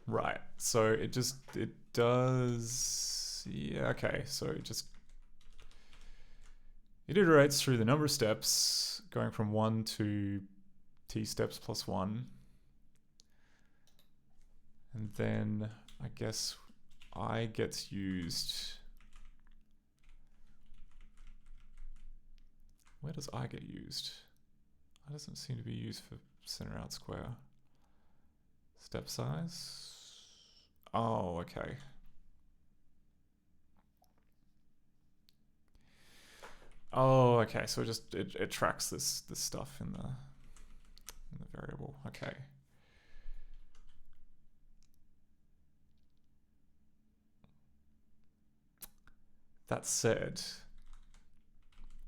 Right. So it does, yeah, okay. So it iterates through the number of steps, going from 1 to t steps plus 1. And then I guess I gets used. Where does I get used? I doesn't seem to be used for center out square. Step size. Oh, okay. Oh, okay. So it tracks this stuff in the variable. Okay. That said,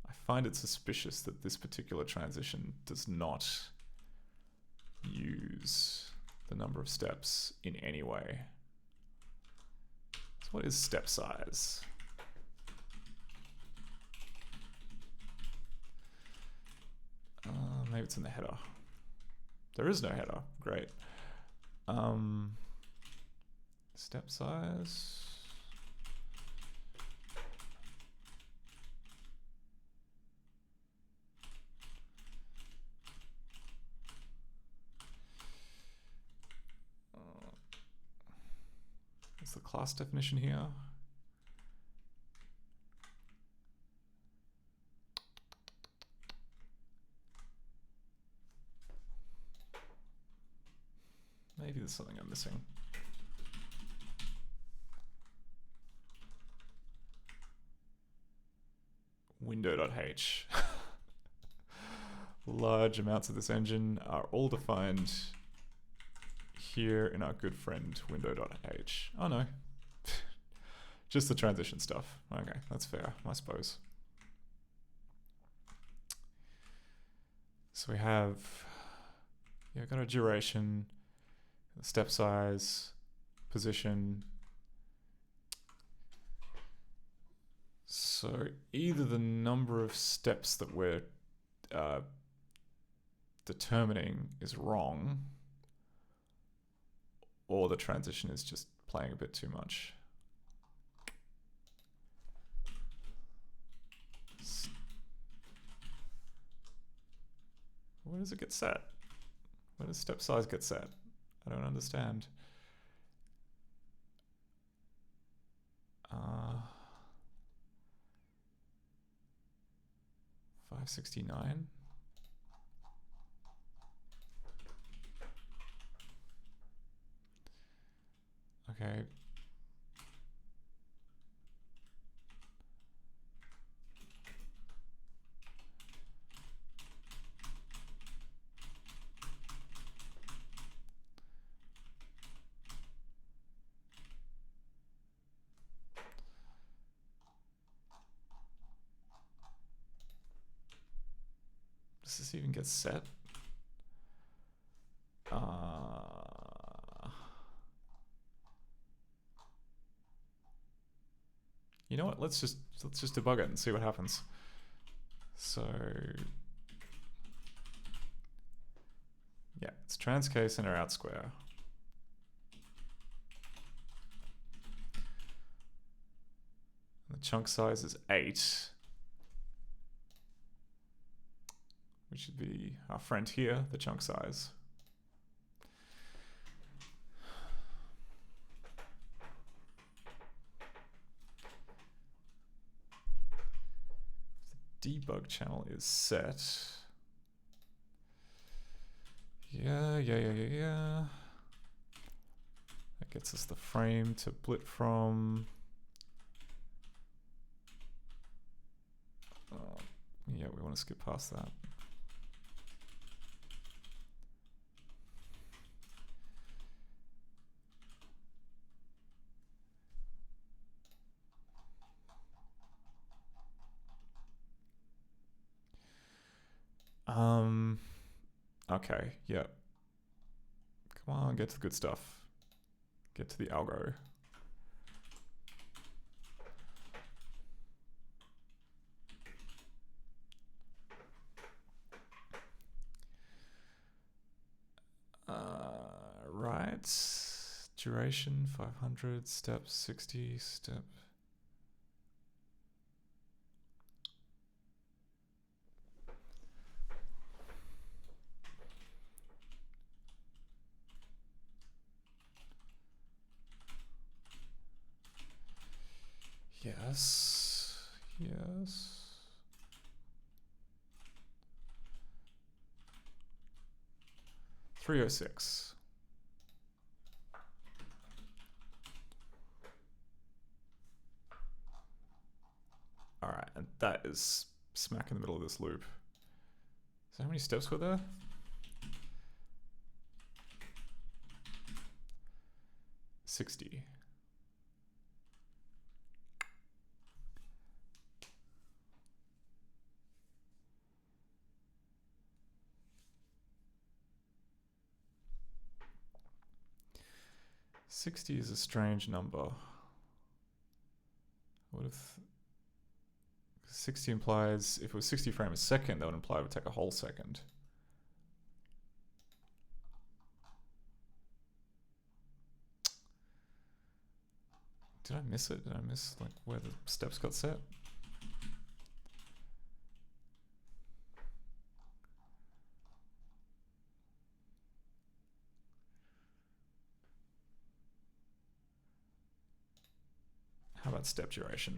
I find it suspicious that this particular transition does not use the number of steps in any way. So what is step size? Maybe it's in the header. There is no header. Great. Step size. What's the class definition here? Maybe there's something I'm missing. Window.h. Large amounts of this engine are all defined here in our good friend window.h. Oh no. Just the transition stuff. Okay, that's fair, I suppose. So we have, yeah, got a duration, step size, position. So either the number of steps that we're determining is wrong, or the transition is just playing a bit too much. Where does it get set? Where does step size get set? I don't understand. 569. Okay. Does this even get set? You know what? Let's just debug it and see what happens. So yeah, it's trans case inner out square. The chunk size is 8, which should be our friend here, the chunk size. The debug channel is set. Yeah. That gets us the frame to blit from. Yeah, we want to skip past that. Okay, yeah. Come on, get to the good stuff. Get to the algo. Right. Duration 500, step 60, step. Yes. 306. All right, and that is smack in the middle of this loop. So how many steps were there? 60. $60 is a strange number. What if 60 implies, if it was 60 frames a second, that would imply it would take a whole second. Did I miss it? Did I miss like where the steps got set? How about step duration?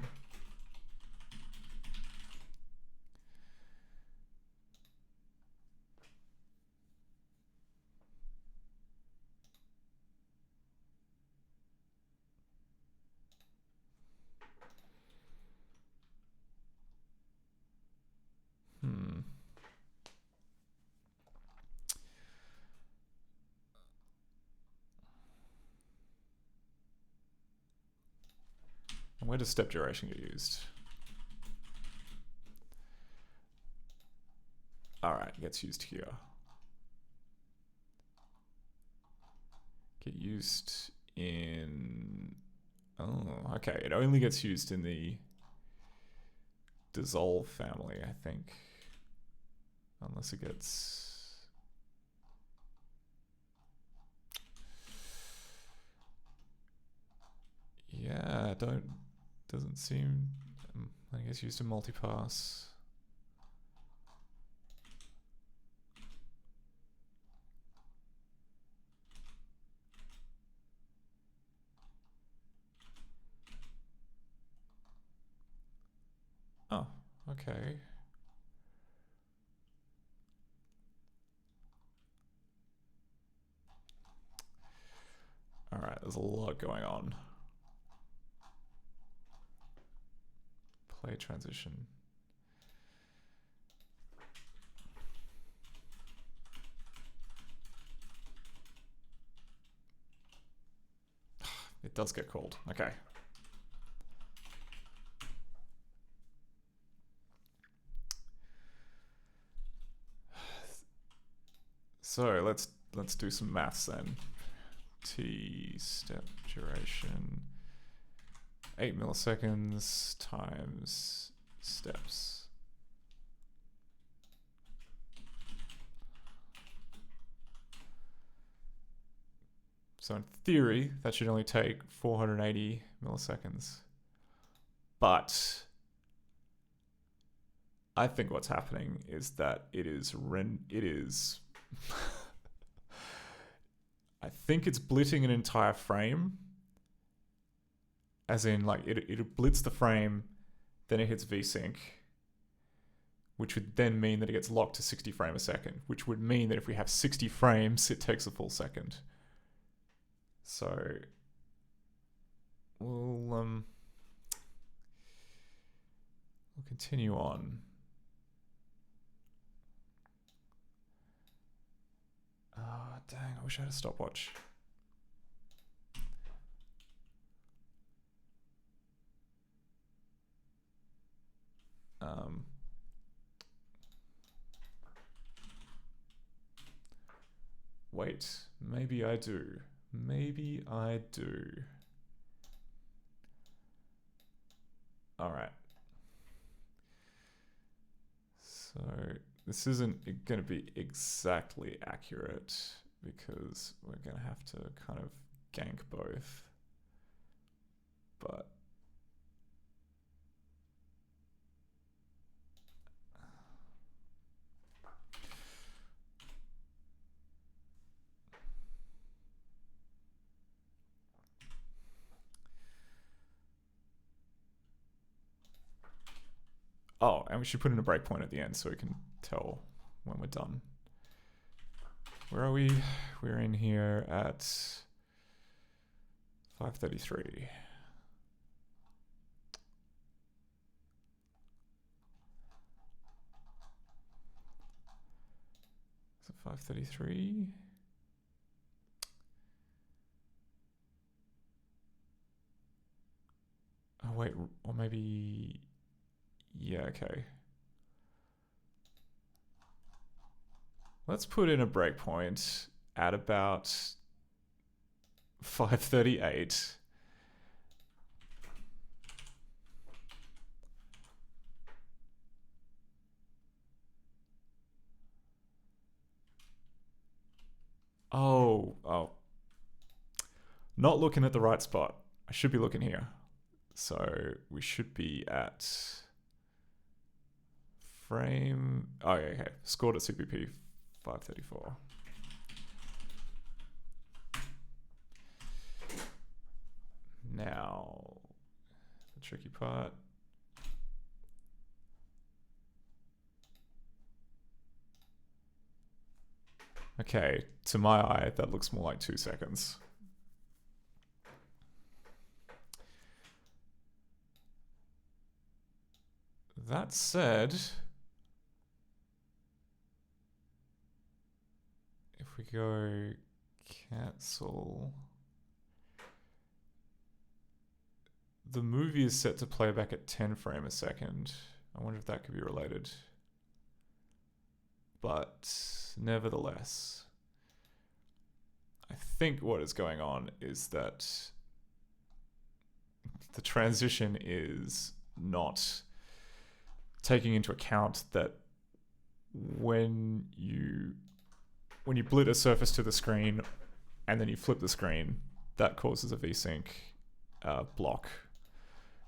And where does step duration get used? All right, gets used here. Get used in, oh, okay. It only gets used in the dissolve family, I think. Unless it gets, yeah, doesn't seem, I guess used in multipass. Oh, okay. All right, there's a lot going on. Play transition. It does get called. Okay. So let's do some maths then. T step duration 8 milliseconds times steps. So in theory, that should only take 480 milliseconds. But I think what's happening is that it is I think it's blitting an entire frame. As in, like, it blitz the frame, then it hits VSync, which would then mean that it gets locked to 60 frames a second, which would mean that if we have 60 frames, it takes a full second. So we'll continue on. Dang, I wish I had a stopwatch. Wait, maybe I do. Maybe I do. All right. So this isn't going to be exactly accurate because we're going to have to kind of gank both. But oh, and we should put in a breakpoint at the end so we can tell when we're done. Where are we? We're in here at 5:33. Is it 5:33? Oh wait, or maybe, yeah, okay. Let's put in a breakpoint at about 5:38. Oh. Not looking at the right spot. I should be looking here. So we should be at frame. Oh, yeah, okay. Scored at CPP 534. Now, the tricky part. Okay, to my eye, that looks more like 2 seconds. That said, if we go cancel, the movie is set to play back at 10 frames a second. I wonder if that could be related. But nevertheless, I think what is going on is that the transition is not taking into account that when you blit a surface to the screen and then you flip the screen, that causes a VSync block,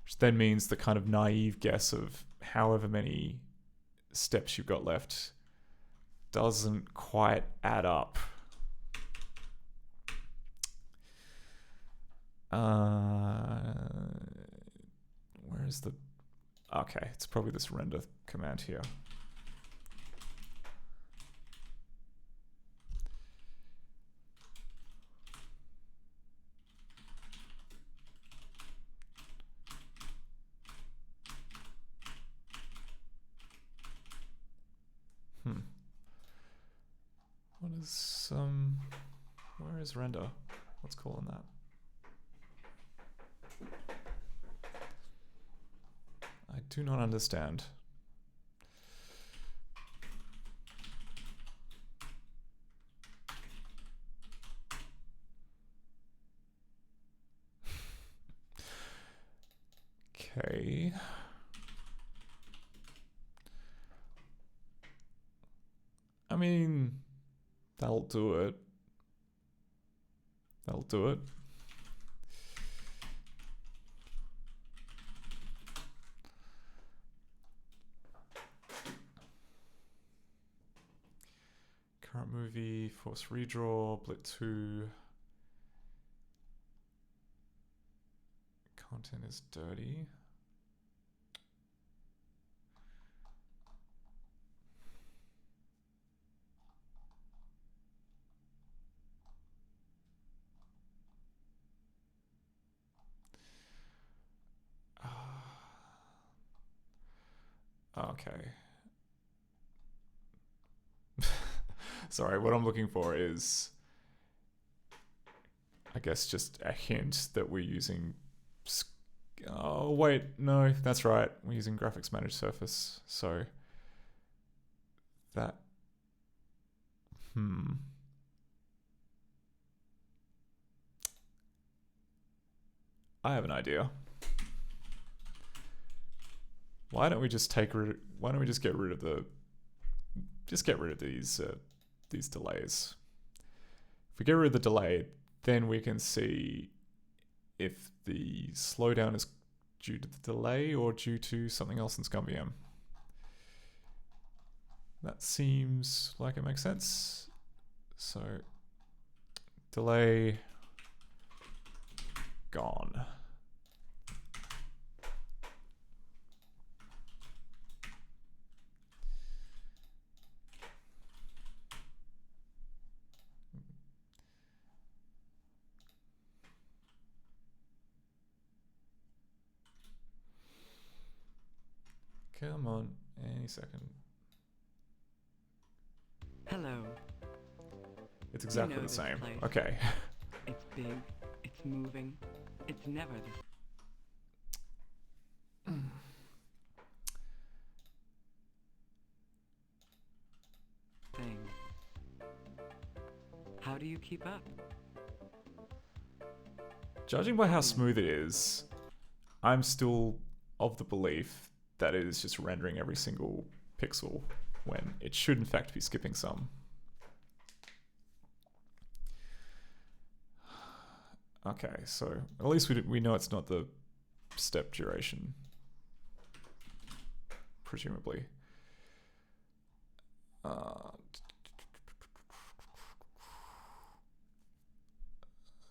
which then means the kind of naive guess of however many steps you've got left doesn't quite add up. Where is the... Okay, it's probably this render command here. Where is render? What's calling that? I do not understand. Okay. I mean, that'll do it. That'll do it. Current movie, force redraw, blit 2. Content is dirty. Okay. Sorry, what I'm looking for is, I guess, just a hint that we're using... Oh, wait, no, that's right. We're using graphics managed surface, so that... I have an idea. Why don't we just get rid of these delays? If we get rid of the delay, then we can see if the slowdown is due to the delay or due to something else in ScummVM. That seems like it makes sense. So, delay gone. Come on, any second. Hello. It's exactly the same. Okay. It's big, it's moving, it's never the thing. How do you keep up? Judging by how smooth it is, I'm still of the belief that it is just rendering every single pixel when it should in fact be skipping some. Okay, so at least we know it's not the step duration, presumably.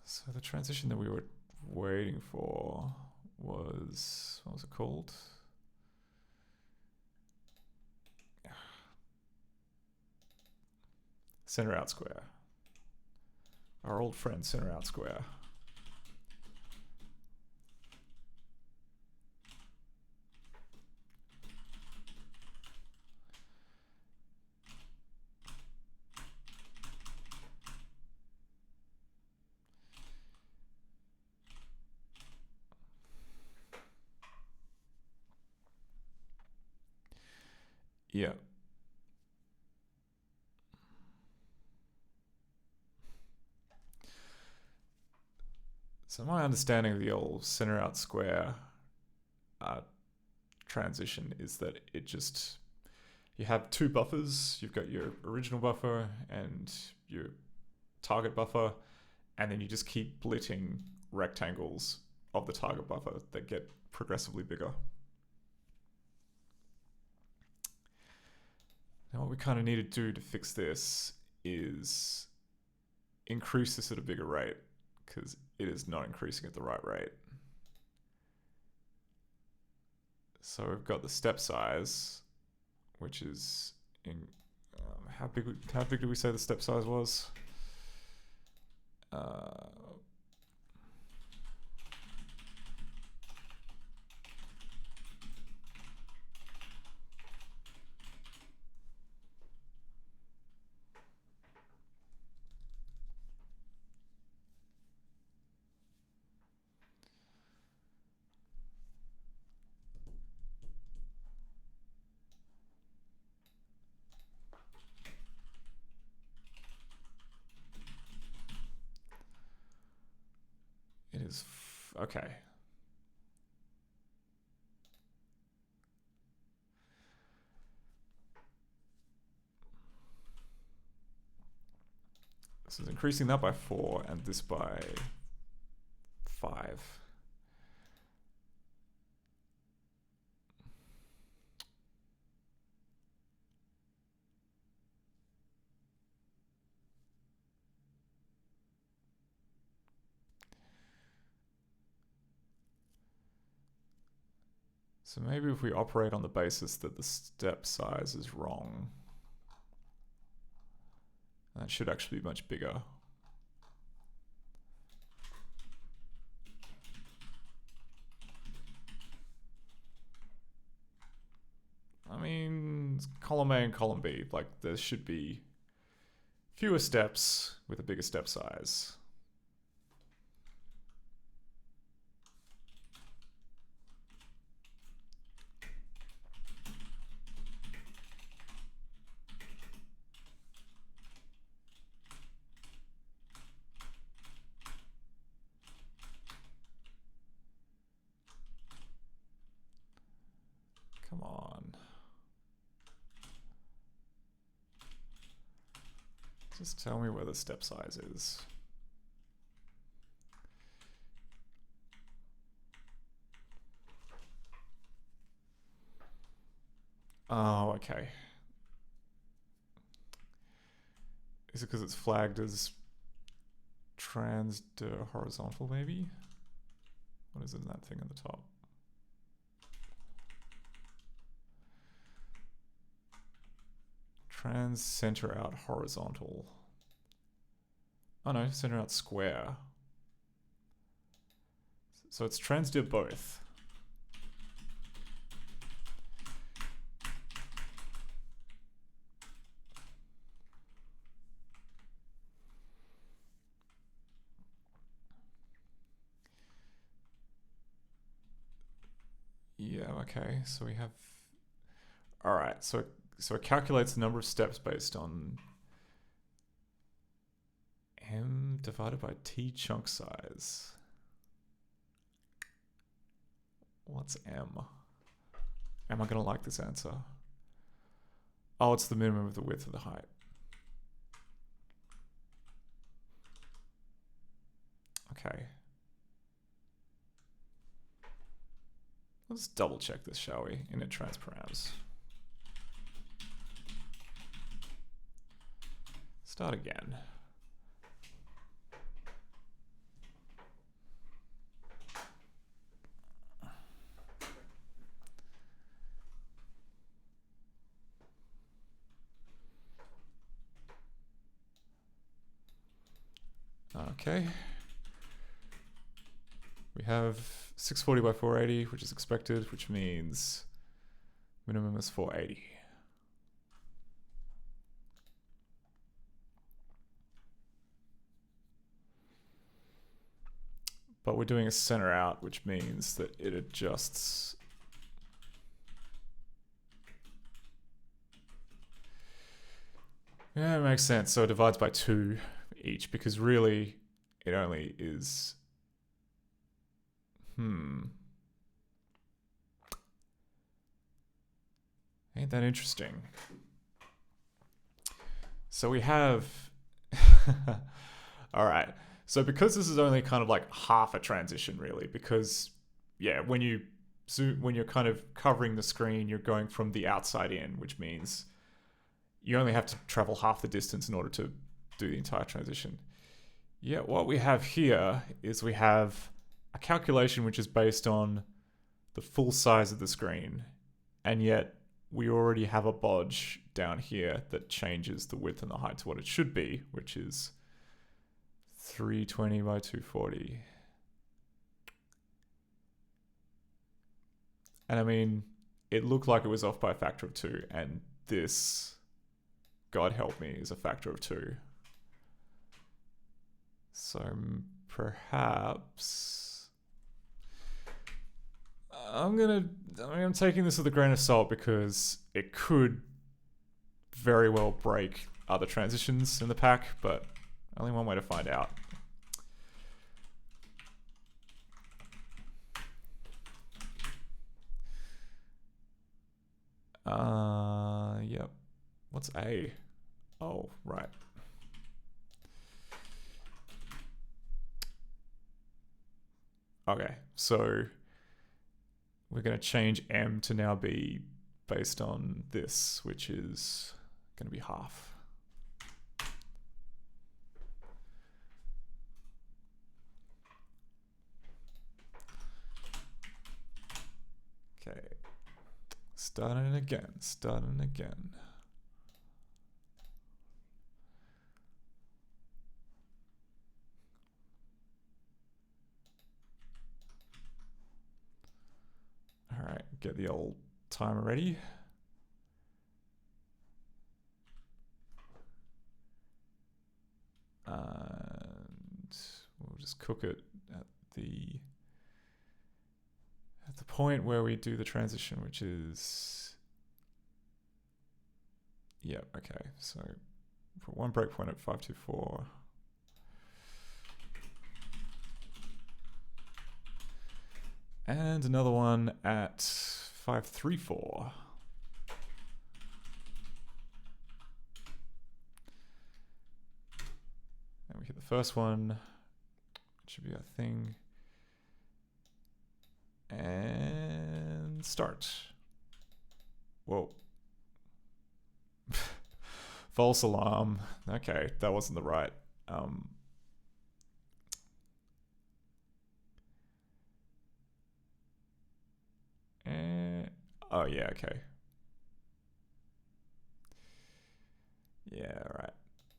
So the transition that we were waiting for was, what was it called? Center out square. Our old friend center out square. Yeah. So my understanding of the old center out square transition is that it just, you have two buffers. You've got your original buffer and your target buffer, and then you just keep blitting rectangles of the target buffer that get progressively bigger. Now what we kind of need to do to fix this is increase this at a bigger rate, because it is not increasing at the right rate. So we've got the step size, which is in how big did we say the step size was? Okay. This is increasing that by 4 and this by 5. So maybe if we operate on the basis that the step size is wrong, that should actually be much bigger. I mean, column A and column B, like there should be fewer steps with a bigger step size. Come on. Just tell me where the step size is. Oh, okay. Is it because it's flagged as trans to horizontal, maybe? What is it in that thing at the top? Trans center out horizontal. Oh no, center out square. So it's trans to both. Yeah, okay, so we have... Alright, so it calculates the number of steps based on M divided by T chunk size. What's M? Am I going to like this answer? Oh, it's the minimum of the width of the height. Okay. Let's double check this, shall we? Init trans params. Start again. Okay. We have 640 by 480, which is expected, which means minimum is 480. But we're doing a center out, which means that it adjusts. Yeah, it makes sense. So it divides by 2 each, because really it only is... Ain't that interesting? So we have... All right. So because this is only kind of like half a transition, really, because, yeah, when you're kind of covering the screen, you're going from the outside in, which means you only have to travel half the distance in order to do the entire transition. Yeah, what we have here is we have a calculation which is based on the full size of the screen, and yet we already have a bodge down here that changes the width and the height to what it should be, which is 320 by 240. And I mean, it looked like it was off by a factor of 2, and this, God help me, is a factor of 2. So perhaps I'm taking this with a grain of salt, because it could very well break other transitions in the pack, but only one way to find out. What's A? Oh, right. Okay, so we're going to change M to now be based on this, which is going to be half. Okay, starting again. All right, get the old timer ready. And we'll just cook it at the point where we do the transition, which is, yeah, okay. So put one breakpoint at 524. And another one at 534. And we hit the first one. It should be our thing. And start. Whoa. False alarm. Okay, that wasn't the right. Oh yeah, okay. Yeah, right.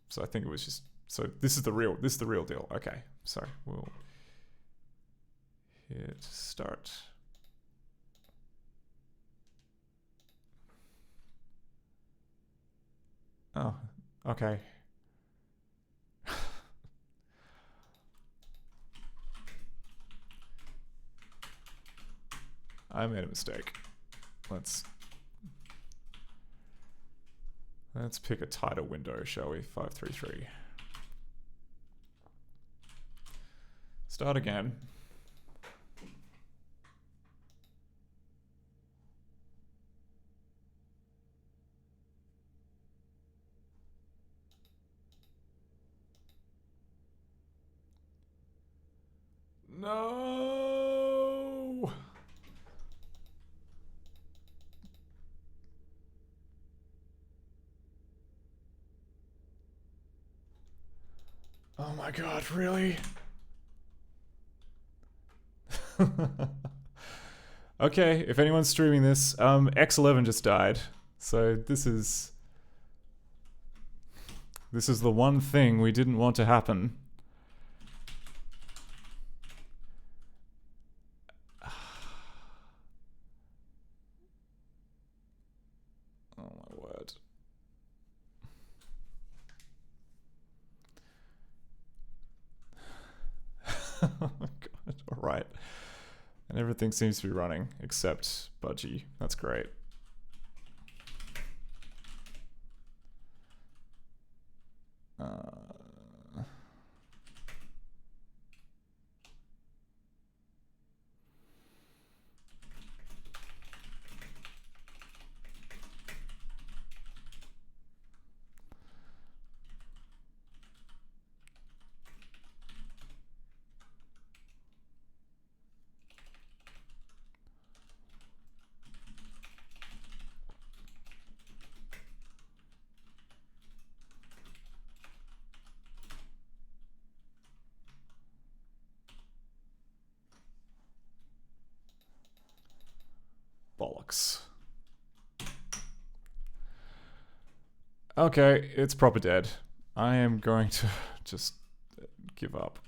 So I think it was just, so this is the real deal. Okay, so we'll hit start. Oh, okay. I made a mistake. Let's pick a tighter window, shall we? 533. Start again. No. Oh my god, really? Okay, if anyone's streaming this, X11 just died. So this is the one thing we didn't want to happen. Oh my word. Oh my god, alright. And everything seems to be running, except Budgie. That's great. Bollocks. Okay, it's proper dead. I am going to just give up.